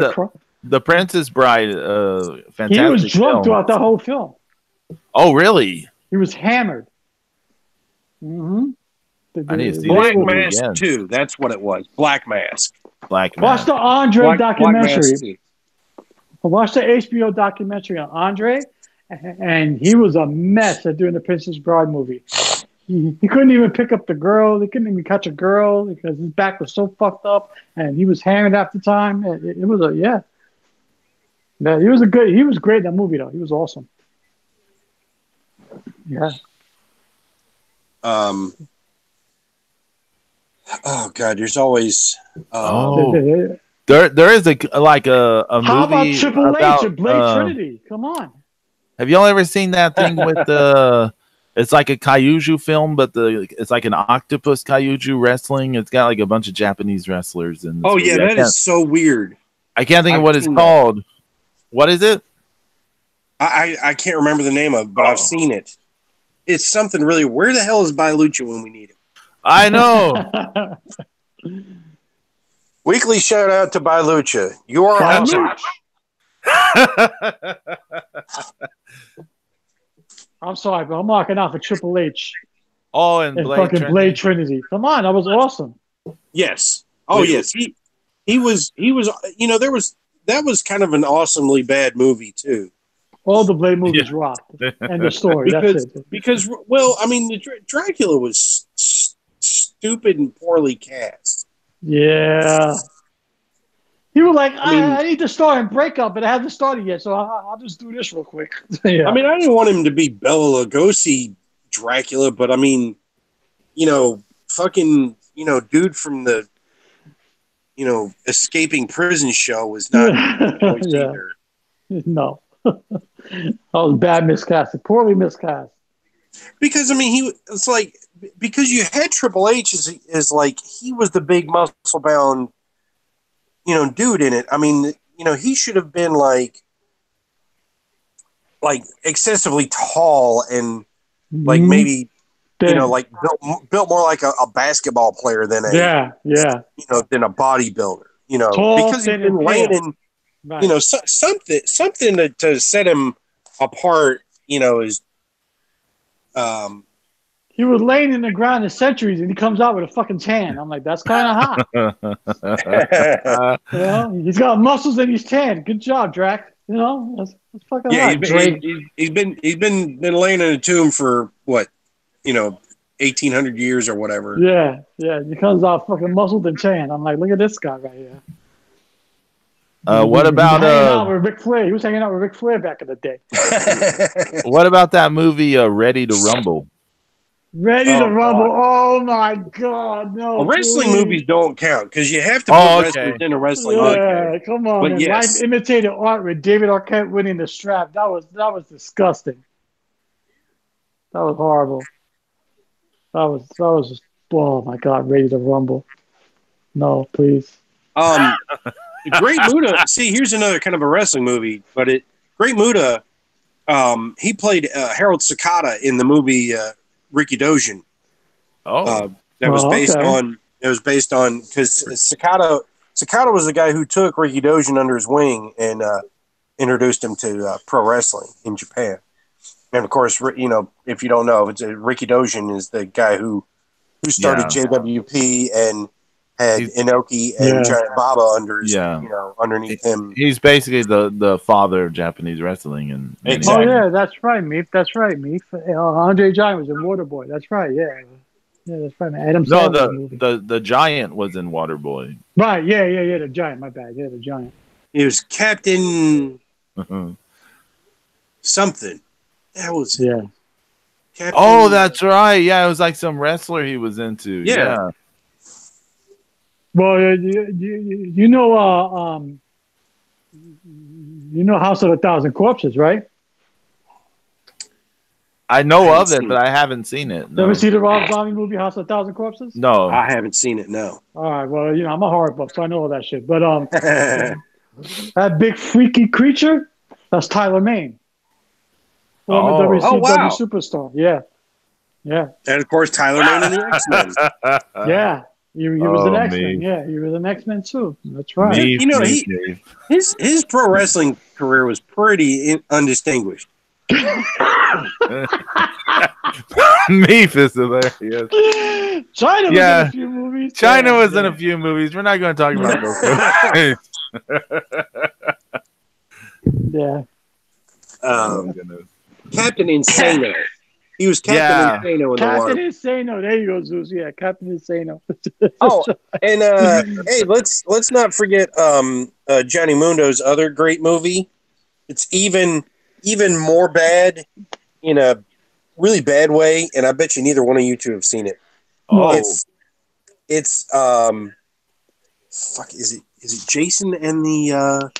the Princess Bride, fantastic. He was drunk throughout the whole film. Oh, really? He was hammered. Mm-hmm. I need to see Black Mask 2. That's what it was. Black Mask. Black Mask. Watch the Andre documentary. Watch the HBO documentary on Andre, and he was a mess at doing the Princess Bride movie. He couldn't even pick up the girl. He couldn't even catch a girl because his back was so fucked up, and he was hammered half the time. It was he was great in that movie though. He was awesome. Yeah. Oh God, there's always. There is a movie. How about Triple H and Blade Trinity? Come on. Have y'all ever seen that thing with the? It's like a kaiju film, but it's like an octopus kaiju wrestling. It's got like a bunch of Japanese wrestlers in this Oh movie. yeah, that is so weird. I can't think of what it's called. What is it? I can't remember the name of it, but I've seen it. It's something really. Where the hell is Lucha when we need him? I know. Weekly shout out to Lucha. You are awesome. I'm sorry, but I'm marking out for Triple H. Oh, and Blade Trinity. Come on, that was awesome. Yes. Oh, yes. He was. You know, that was kind of an awesomely bad movie too. All the Blade movies rocked, and the story. Because, well, I mean, Dracula was stupid and poorly cast. Yeah. He was like, I need to start in Breakup, but I haven't started yet, so I'll just do this real quick. Yeah. I mean, I didn't want him to be Bela Lugosi Dracula, but I mean, you know, fucking, you know, dude from the, you know, Escaping Prison show was not either. No. That was bad miscast, poorly miscast. Because, I mean, it's like, because you had Triple H is like, he was the big muscle bound, you know, dude in it. I mean, you know, he should have been like excessively tall and like maybe, you know, like built more like a basketball player than you know, than a bodybuilder, you know, tall, because he's been laying in, you know, something to set him apart, you know, is, he was laying in the ground in centuries, and he comes out with a fucking tan. I'm like, that's kind of hot. You know, he's got muscles and he's tan. Good job, Drac. You know, that's fucking hot. He's been laying in a tomb for what, you know, 1,800 years or whatever. Yeah. He comes out fucking muscled and tan. I'm like, look at this guy right here. What about hanging out with Ric Flair? He was hanging out with Ric Flair back in the day. What about that movie Ready to Rumble? Ready to Rumble. Oh my God, no! Well, wrestling movies don't count because you have to put wrestlers in a wrestling movie. Yeah, come on, man. Yes. Life imitated art with David Arquette winning the strap. That was disgusting. That was horrible. That was just, oh my God, Ready to Rumble. No, please. Great Muta. See, here's another kind of a wrestling movie, but Great Muta. He played Harold Sakata in the movie Ricky Dojin. That was based on. It was based on because Sakata was the guy who took Ricky Dojin under his wing and introduced him to pro wrestling in Japan. And of course, you know, if you don't know, Ricky Dojin is the guy who started JWP and had Inoki and Giant Baba under his, you know, underneath him. He's basically the father of Japanese wrestling. And exactly. Oh yeah, that's right, Meep. That's right, Meep. Andre Giant was in Waterboy. That's right. Yeah, that's right. Adam Sandler the Giant was in Waterboy. Right. Yeah. The Giant. My bad. Yeah, the Giant. He was Captain something. That was Captain. Oh, that's right. Yeah, it was like some wrestler he was into. Yeah. Well, you know House of a Thousand Corpses, right? I know of it, but I haven't seen it. No. You ever see the Rob Zombie movie House of a Thousand Corpses? No, I haven't seen it. No. All right. Well, you know, I'm a horror buff, so I know all that shit. But that big freaky creature, that's Tyler Mane, former WCW superstar. Yeah. And of course, Tyler Mane in the X-Men. Yeah. He was an X-Men. Yeah, he was an X-Men too. That's right. You know, his pro wrestling career was pretty undistinguished. Meef is hilarious. China was in a few movies. China was in a few movies. We're not going to talk about those. Yeah. Goodness. Captain Insano. He was Captain Insano in the water. Captain Insano. There you go, Zeus. Yeah, Captain Insano. And hey, let's not forget Johnny Mundo's other great movie. It's even more bad in a really bad way, and I bet you neither one of you two have seen it. Oh, it's fuck. Is it Jason and the?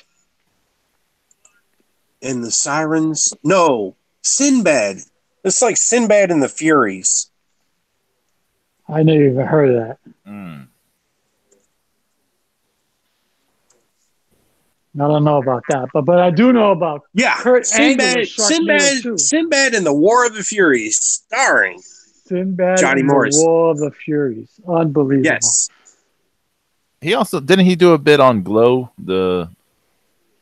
and the Sirens. No, Sinbad. It's like Sinbad and the Furies. I never even heard of that. Mm. I don't know about that, but I do know about Kurt Angle, Sinbad and the War of the Furies, starring Sinbad Johnny and Morris. The War of the Furies. Unbelievable. Yes. He also didn't he do a bit on Glow, the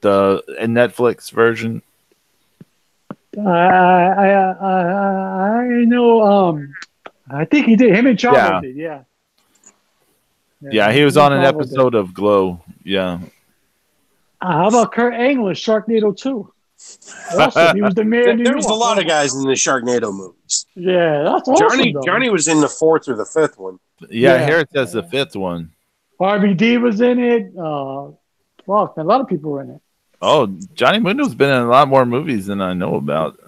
Netflix version? I know. I think he did. Him and Chavo did. Yeah, he was on an episode of Glow. Yeah. How about Kurt Angle in Sharknado 2? Awesome. He was the man. There was a lot of guys in the Sharknado movies. Yeah, that's awesome. Johnny was in the 4th or the 5th one. Yeah, here it says the 5th one. RVD was in it. Fuck, a lot of people were in it. Oh, Johnny Mundo's been in a lot more movies than I know about.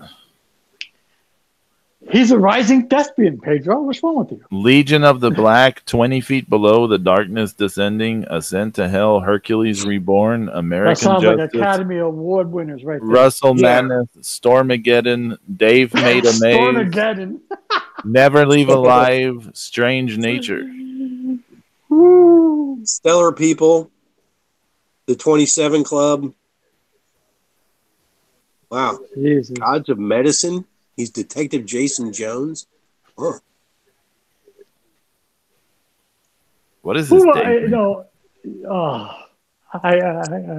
He's a rising thespian, Pedro. What's wrong with you? Legion of the Black, 20 Feet Below, The Darkness Descending, Ascent to Hell, Hercules Reborn, American That sounds Justice, like Academy Award winners right there. Russell Madness, Stormageddon, Dave Made a Maze, Stormageddon. Never Leave Alive, Strange Nature. Stellar People, The 27 Club. Wow. Jesus. Gods of Medicine. He's Detective Jason Jones. Huh. What is this? And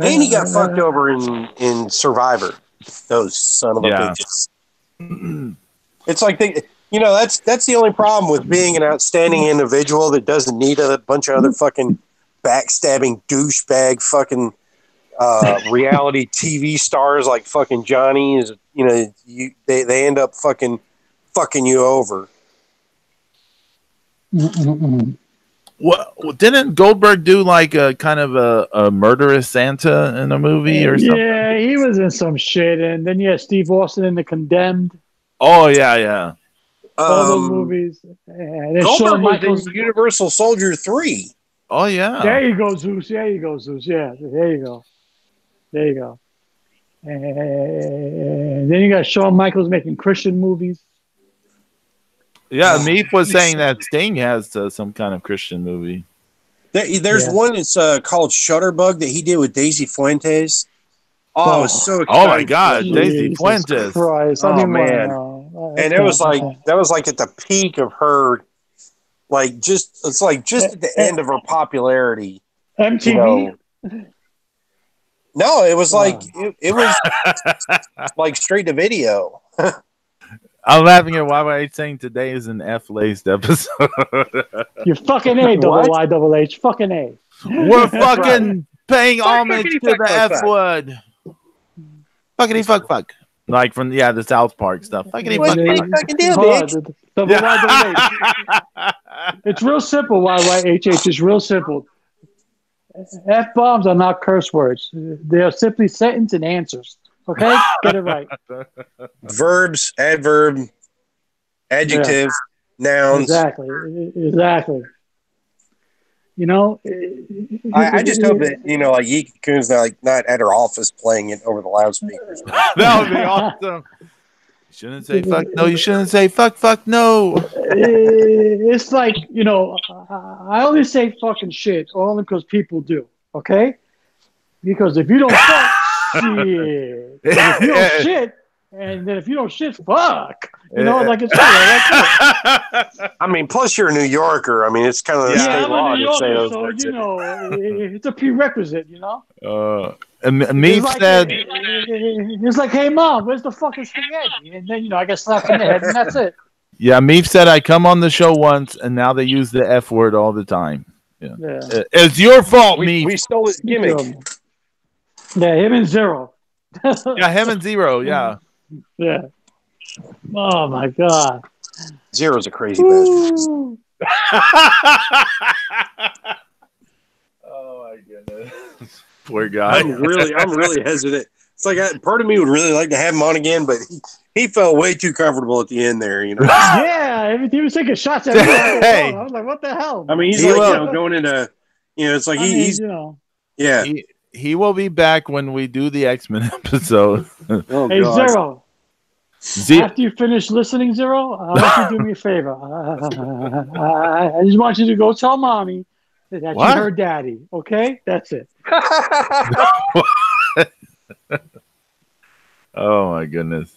he got fucked over in Survivor. Those son of a bitches. It's like that's the only problem with being an outstanding individual that doesn't need a bunch of other fucking backstabbing douchebag fucking reality TV stars like fucking Johnny is. They end up fucking you over. What didn't Goldberg do like a kind of a murderous Santa in a movie or something? Yeah, he was in some shit, and then you had Steve Austin in The Condemned. Oh yeah. All those movies. And Goldberg was in Universal Soldier 3. Oh yeah. There you go, Zeus. Yeah, there you go. And then you got Shawn Michaels making Christian movies. Yeah, Meep was saying that Sting has some kind of Christian movie. There's one that's called Shutterbug that he did with Daisy Fuentes. Oh, it was so exciting. Oh my God, Daisy Fuentes! Christ. Man, and it was like that was like at the peak of her, it's like just at the end of her popularity. MTV. No, it was like it was like straight to video. I'm laughing at YYH saying today is an F-laced episode. You fucking A, double Y, double H, fucking A. We're fucking paying homage to the F word. Fuckity fuck. Like from the South Park stuff. Fuckity fucking deal, bitch. Double Y, double H. It's real simple, YYHH. It's real simple. F-bombs are not curse words. They are simply sentence and answers. Okay? Get it right. Verbs, adverb, adjective, nouns. Exactly. I just hope that, like Yiki Kun's not at her office playing it over the loudspeakers. That would be awesome. You shouldn't say fuck no. You shouldn't say fuck no. It's like, I only say fucking shit only because people do. Okay? Because if you don't fuck, shit. If you don't shit, and then if you don't shit, fuck. Like it's I mean, plus you're a New Yorker. I mean, it's kind of the state law to say those words. It's a prerequisite, And me said, it's like, hey mom, where's the fucking spaghetti? And then I get slapped in the head, and that's it. Yeah, Meef said I come on the show once, and now they use the F word all the time. Yeah. It's your fault, Meef. We stole his gimmick. Yeah, him and Zero. Yeah, him and Zero. Yeah. Yeah. Oh my God. Zero's a crazy bastard. Oh my goodness. Poor guy. I'm really hesitant. It's like part of me would really like to have him on again, but he felt way too comfortable at the end there, Yeah, he was taking shots at me. I was like, what the hell? I mean, he's going into, it's like he's. Yeah. He will be back when we do the X-Men episode. Oh, hey, God. Zero. After you finish listening, Zero, I want you to do me a favor. I just want you to go tell Mommy that you heard Daddy. Okay? That's it. Oh, my goodness.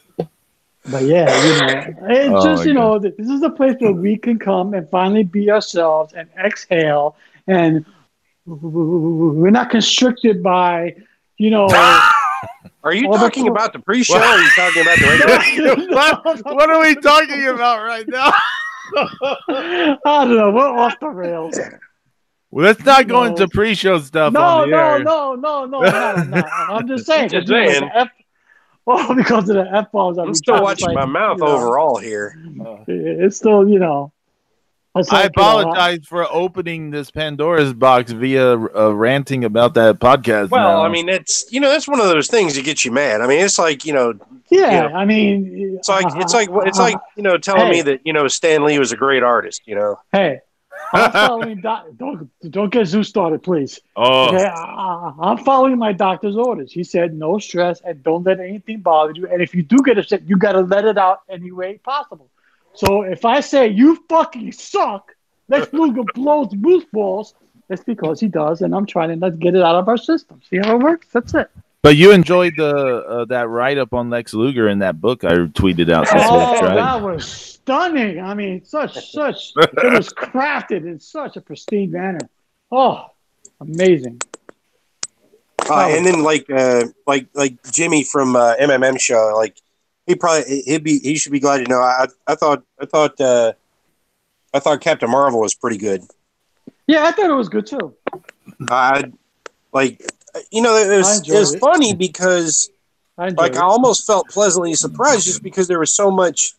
But yeah, it's just, this is a place where we can come and finally be ourselves and exhale, and we're not constricted by, Are you talking about the pre-show or are you talking about the regular? What are we talking about right now? I don't know. We're off the rails. Well, let's not go into pre-show stuff. No. I'm not. I'm just saying. Because of the F-bombs. I'm still watching my mouth overall here. It's still, I apologize for opening this Pandora's box via ranting about that podcast. Well, I mean, it's that's one of those things that gets you mad. I mean, it's like I mean, it's like telling me that Stan Lee was a great artist. Hey, I'm following don't get Zeus started, please. Oh, okay, I'm following my doctor's orders. He said no stress and don't let anything bother you. And if you do get upset, you got to let it out any way possible. So if I say you fucking suck, Lex Luger blows Moose balls, that's because he does, and I'm trying to get it out of our system. See how it works? That's it. But you enjoyed that write-up on Lex Luger in that book I tweeted out. That was stunning. I mean, it was crafted in such a pristine manner. Oh, amazing. And then like Jimmy from MMM show, like he should be glad to know. I thought Captain Marvel was pretty good. Yeah, I thought it was good too. It was funny because I almost felt pleasantly surprised just because there was so much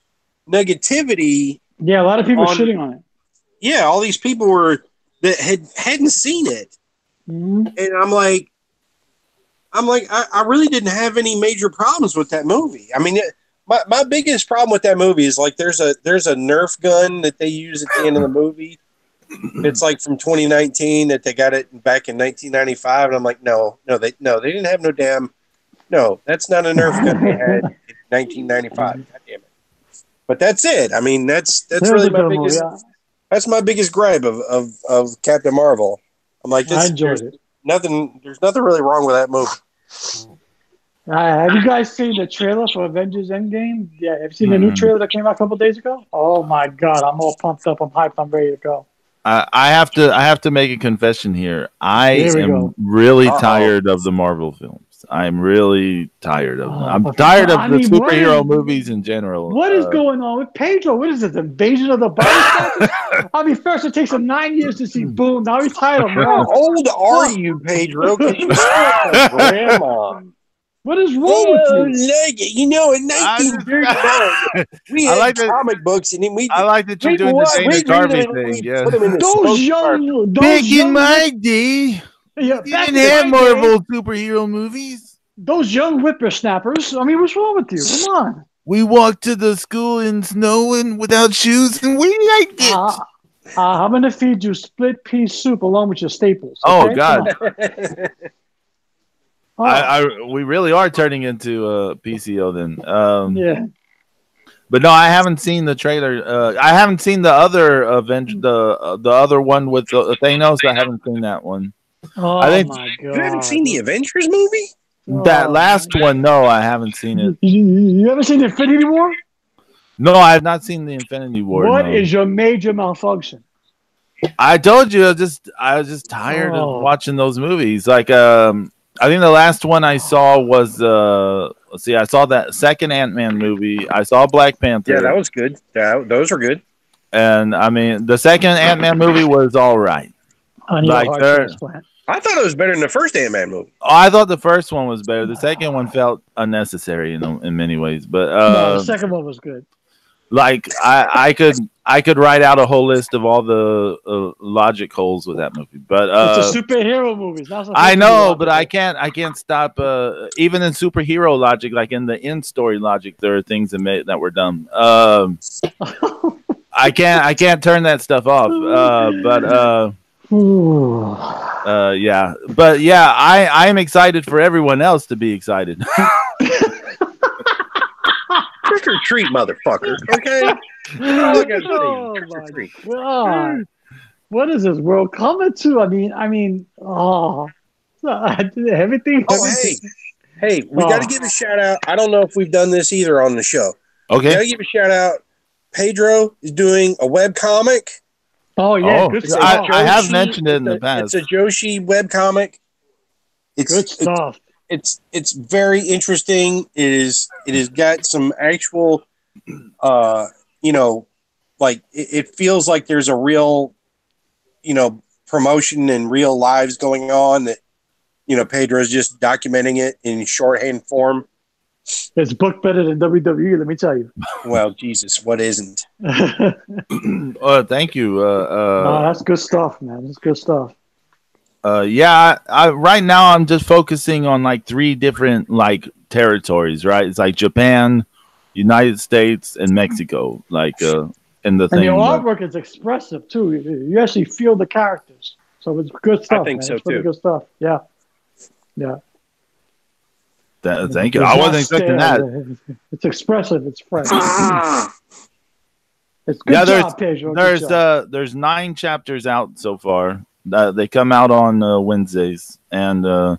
negativity. Yeah, a lot of people were shitting on it. Yeah, all these people that hadn't seen it, and I'm like, I really didn't have any major problems with that movie. I mean, my biggest problem with that movie is like there's a Nerf gun that they use at the end of the movie. It's like from 2019 that they got it back in 1995, and I'm like, no, they didn't have no, that's not a Nerf gun they had in 1995. God damn it! But that's it. I mean, that's really my biggest. Yeah. That's my biggest gripe of Captain Marvel. I'm like, I enjoyed it. There's nothing really wrong with that movie. Have you guys seen the trailer for Avengers Endgame? Yeah, have you seen the new trailer that came out a couple days ago? Oh my god, I'm all pumped up. I'm hyped. I'm ready to go. I have to make a confession here. I am really tired of the Marvel films. I'm really tired of them. I'm tired of the superhero movies in general. What is going on with Pedro? What is this, invasion of the body snatchers? I mean, first it takes him 9 years to see Boone. Now he's tired of How old are you, Pedro? Grandma. What is wrong with you? In 1939, we had comic books, and I like that you're doing the Dana Carvey thing. Yeah. Those young, back in my day, you didn't have Marvel superhero movies. Those young whippersnappers. I mean, what's wrong with you? Come on. We walked to the school in snow and without shoes, and we liked it. I'm going to feed you split pea soup along with your staples. Okay? Oh, God. We really are turning into PCO then. Yeah. But no, I haven't seen the trailer. I haven't seen the other the other one with Thanos. I haven't seen that one. Oh, I think, my God. You haven't seen the Avengers movie? That last one, no, I haven't seen it. You ever seen Infinity War? No, I have not seen the Infinity War. What is your major malfunction? I told you, I was just tired of watching those movies. Like, I think the last one I saw was let's see, I saw that second Ant-Man movie. I saw Black Panther. Yeah, that was good. Those are good. And I mean, the second Ant-Man movie was all right. Like I thought it was better than the first Ant-Man movie. I thought the first one was better. The second one felt unnecessary in many ways, but no, the second one was good. Like I could write out a whole list of all the logic holes with that movie, but it's a superhero movie. I know, but I can't stop. Even in superhero logic, like in the in-story logic, there are things that were dumb. I can't turn that stuff off. But Yeah, but yeah, I am excited for everyone else to be excited. Trick or treat, motherfucker. Okay. All I gotta say, Oh trick or my treat. god! What is this world coming to? Everything. Oh, hey, we got to give a shout out. I don't know if we've done this either on the show. Okay. Got to give a shout out. Pedro is doing a web comic. Oh yeah, good stuff. I have mentioned it in the past. It's a Joshi web comic. It's good stuff. It's very interesting. It has got some actual, like it feels like there's a real, promotion and real lives going on that, Pedro's just documenting it in shorthand form. It's booked better than WWE, let me tell you. Well, Jesus, what isn't? Thank you. No, that's good stuff, man. That's good stuff. Yeah, right now I'm just focusing on like 3 different like territories, right? It's like Japan, United States, and Mexico. Like in the thing. And the artwork is expressive too. You actually feel the characters. So it's good stuff. I think so it's too. Really good stuff. Yeah. Yeah. Thank you. I wasn't expecting that. It's expressive. It's fresh. It's good job, Pedro. There's 9 chapters out so far. They come out on Wednesdays, and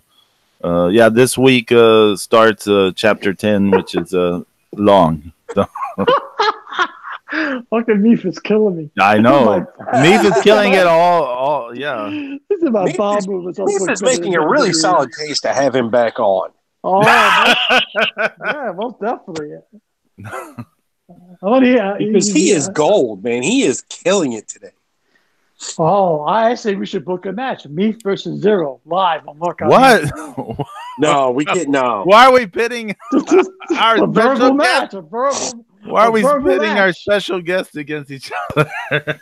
this week starts chapter 10, which is long. So. Fucking Meef is killing me. I know. Meef is killing it all. Yeah. This is about Bob movements. Meef is making a really solid case to have him back on. Oh, yeah, most definitely. Because he is gold, man. He is killing it today. Oh, I say we should book a match. Meef versus Zero live on Mark. What? No, we can't. No. Why are we pitting our verbal match? A verbal. Why are we pitting our special guests against each other?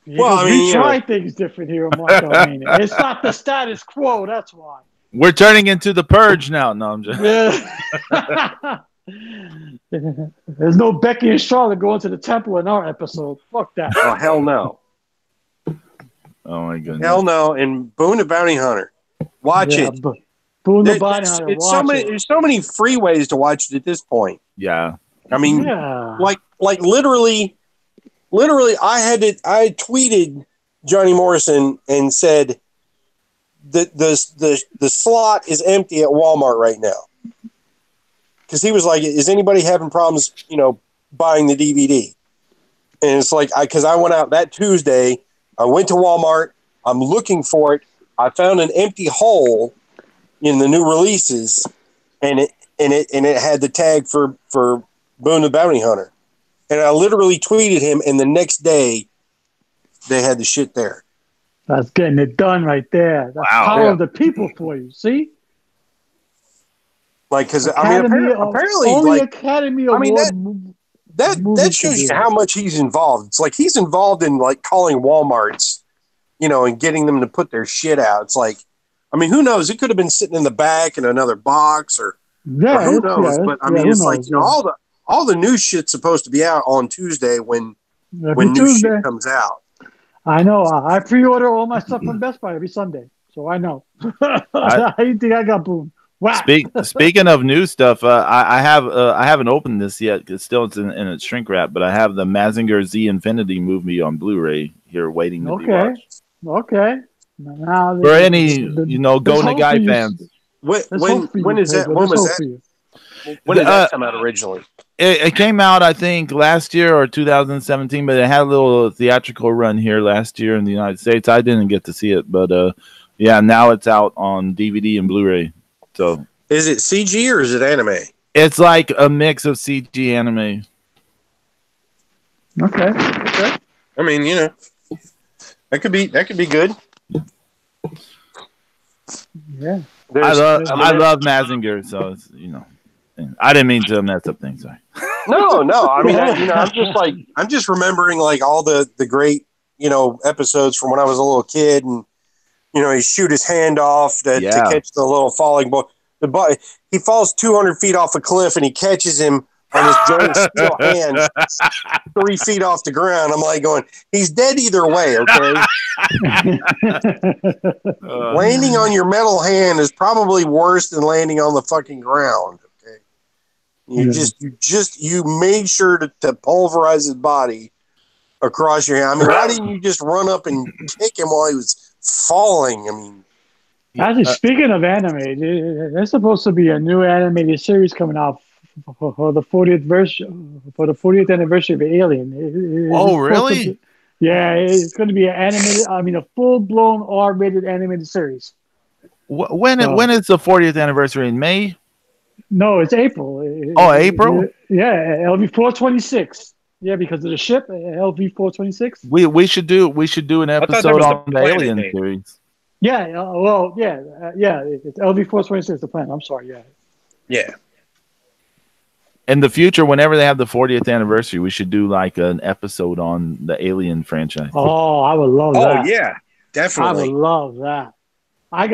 Well, we try things different here on Mark Armenia. It's not the status quo. That's why. We're turning into the Purge now. No, I'm just. Yeah. There's no Becky and Charlotte going to the temple in our episode. Fuck that. Oh, hell no. Oh, my goodness. Hell no. And Boone the Bounty Hunter. Watch it. Boone the Bounty Hunter. There's so many free ways to watch it at this point. Yeah. I mean, like literally, I had tweeted Johnny Morrison and said that the slot is empty at Walmart right now. Because he was like, is anybody having problems, buying the DVD? And it's like, because I went out that Tuesday, I went to Walmart, I'm looking for it. I found an empty hole in the new releases, and it had the tag for Boone the Bounty Hunter. And I literally tweeted him, and the next day, they had the shit there. That's getting it done right there. That's power of the people for you. See? Like, because apparently, only Academy Award. That shows you how much he's involved. It's like he's involved in like calling Walmarts, and getting them to put their shit out. It's like, I mean, who knows? It could have been sitting in the back in another box, or who knows? But I mean, it's like all the new shit's supposed to be out on Tuesday when new shit comes out. I know. I pre-order all my stuff from Best Buy every Sunday, so I know. How do you think I got Boone? Wow. Speaking of new stuff, I haven't opened this yet. It's still in its shrink wrap, but I have the Mazinger Z Infinity movie on Blu-ray here waiting to be watched. Okay. Now, for any Go Nagai fans. When is that? When was that? When did that come out originally? It came out, I think, last year or 2017, but it had a little theatrical run here last year in the United States. I didn't get to see it, but now it's out on DVD and Blu-ray. So, is it CG or is it anime? It's like a mix of CG anime. Okay. I mean, that could be good. Yeah. I love Mazinger, so it's, I didn't mean to mess up things. Sorry. No. I mean, I'm just remembering like all the great episodes from when I was a little kid, and he shoot his hand off to catch the little falling boy. He falls 200 feet off a cliff, and he catches him, on his giant steel hand 3 feet off the ground. I'm like going, he's dead either way, okay? Landing on your metal hand is probably worse than landing on the fucking ground, okay? You made sure to pulverize his body across your hand. I mean, why didn't you just run up and kick him while he was falling? I mean, actually, speaking of anime, there's supposed to be a new animated series coming out for the 40th anniversary of Alien. Oh, really? Yeah, it's going to be a full-blown R-rated animated series. When is the 40th anniversary? In May? No, it's April. April? Yeah, LV 426. Yeah, because of the ship, LV 426. We should do an episode on the Alien series. Yeah, it's LV 426 the plan. I'm sorry, yeah. In the future, whenever they have the 40th anniversary, we should do like an episode on the Alien franchise. Oh, I would love that. Oh yeah, definitely. I would love that. I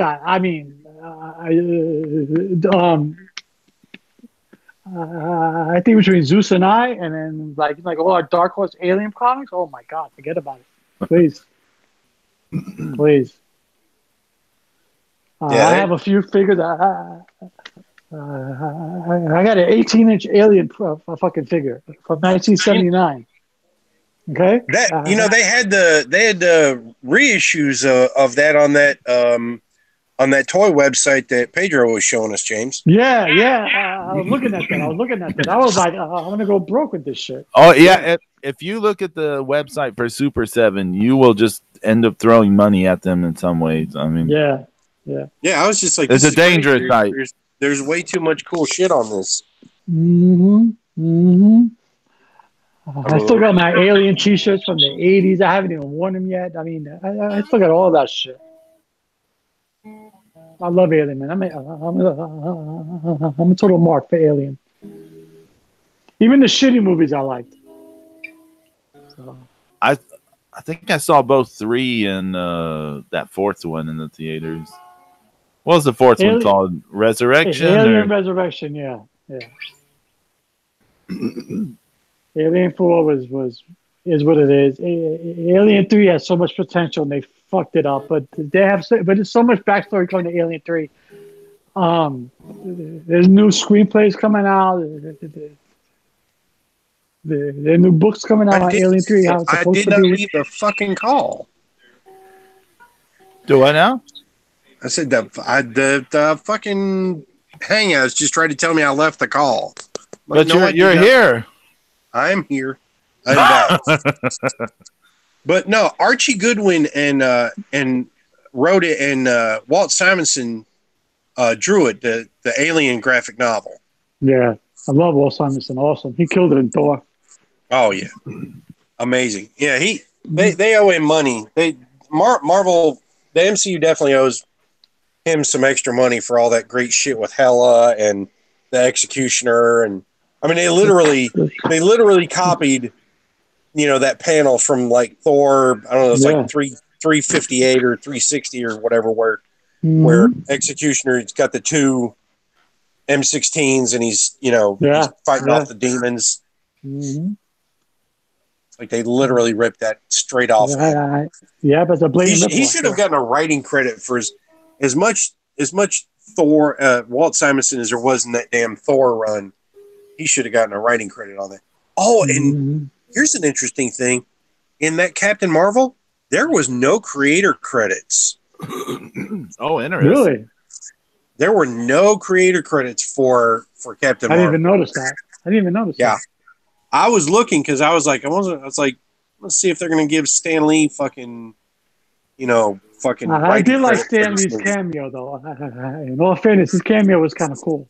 think between Zeus and I, and then like all our Dark Horse Alien comics. Oh my God, forget about it, please, please. I have a few figures. I got an 18-inch Alien fucking figure from 1979. Okay, they had the reissues of that on that toy website that Pedro was showing us, James. Yeah. I was looking at that. I was like, I'm gonna go broke with this shit. Oh yeah, if you look at the website for Super 7, you will just end up throwing money at them in some ways. I mean, yeah. I was just like, it's a dangerous site. There's way too much cool shit on this. I still got my Alien T-shirts from the 80s. I haven't even worn them yet. I mean, I still got all that shit. I love Alien, man. I'm a total mark for Alien. Even the shitty movies I liked. So. I think I saw both 3 and that 4th one in the theaters. What was the 4th one called? Resurrection? Alien Resurrection, yeah. Alien 4 is what it is. Alien 3 has so much potential and they fucked it up, but there's so much backstory coming to Alien 3. There's new screenplays coming out. There are new books coming out on Alien 3. How it's supposed I did not leave the fucking call. Do I now? I said the fucking hangouts just tried to tell me I left the call. But you're here. I'm here. I'm back. But no, Archie Goodwin and wrote it, and Walt Simonson drew it, the Alien graphic novel. Yeah, I love Walt Simonson. Awesome. He killed it in Thor. Oh yeah, amazing. Yeah, they owe him money. Marvel, the MCU definitely owes him some extra money for all that great shit with Hela and the Executioner, and I mean they literally copied, that panel from like Thor. I don't know, it's like 358 or 360 or whatever, where Executioner's got the 2 M16s and he's he's fighting off the demons. Mm-hmm. It's like they literally ripped that straight off. But the blatant he should have gotten a writing credit for as much Thor, Walt Simonson, as there was in that damn Thor run. He should have gotten a writing credit on that. Oh, and here's an interesting thing. In that Captain Marvel, there was no creator credits. Oh, interesting. Really? There were no creator credits for Captain Marvel. I didn't even notice that. Yeah. I was looking because I was like, let's see if they're going to give Stan Lee fucking. I did like Stan Lee's cameo, though. In all fairness, his cameo was kind of cool.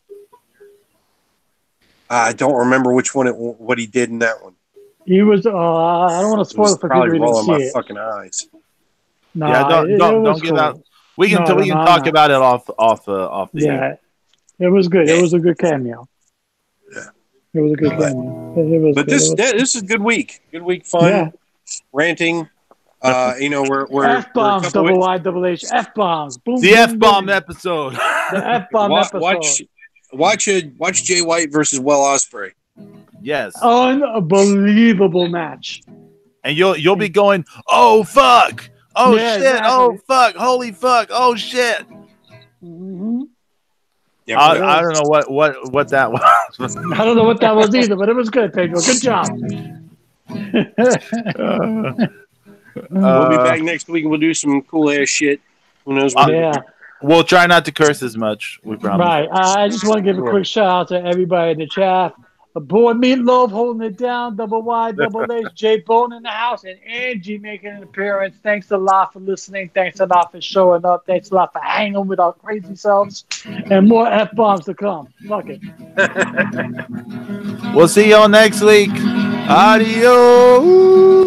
I don't remember what he did in that one. He was. I don't want to spoil it for people who didn't see it. Fucking eyes. Nah, don't give out. We can talk about it off the. Yeah, it was good. It was a good cameo. Yeah, it was a good cameo. This is a good week. Good week, fun, ranting. We're F-bombs, double Y, double H, F-bombs. Boom, the F-bomb episode. The F-bomb episode. Watch Jay White versus Will Ospreay. Yes. Unbelievable match. And you'll be going, oh fuck, oh Yeah, shit, exactly. oh fuck, holy fuck, oh shit. Mm-hmm. Yep. I don't know what that was. I don't know what that was either, but it was good, Pedro. Good job. We'll be back next week and we'll do some cool ass shit. Who knows what? Yeah. We'll try not to curse as much. We promise. Right. I just want to give a quick shout out to everybody in the chat. Boy Meatloaf holding it down. Double Y, Double H, J Bone in the house, and Angie making an appearance. Thanks a lot for listening. Thanks a lot for showing up. Thanks a lot for hanging with our crazy selves. And more F-bombs to come. Fuck it. We'll see y'all next week. Adios.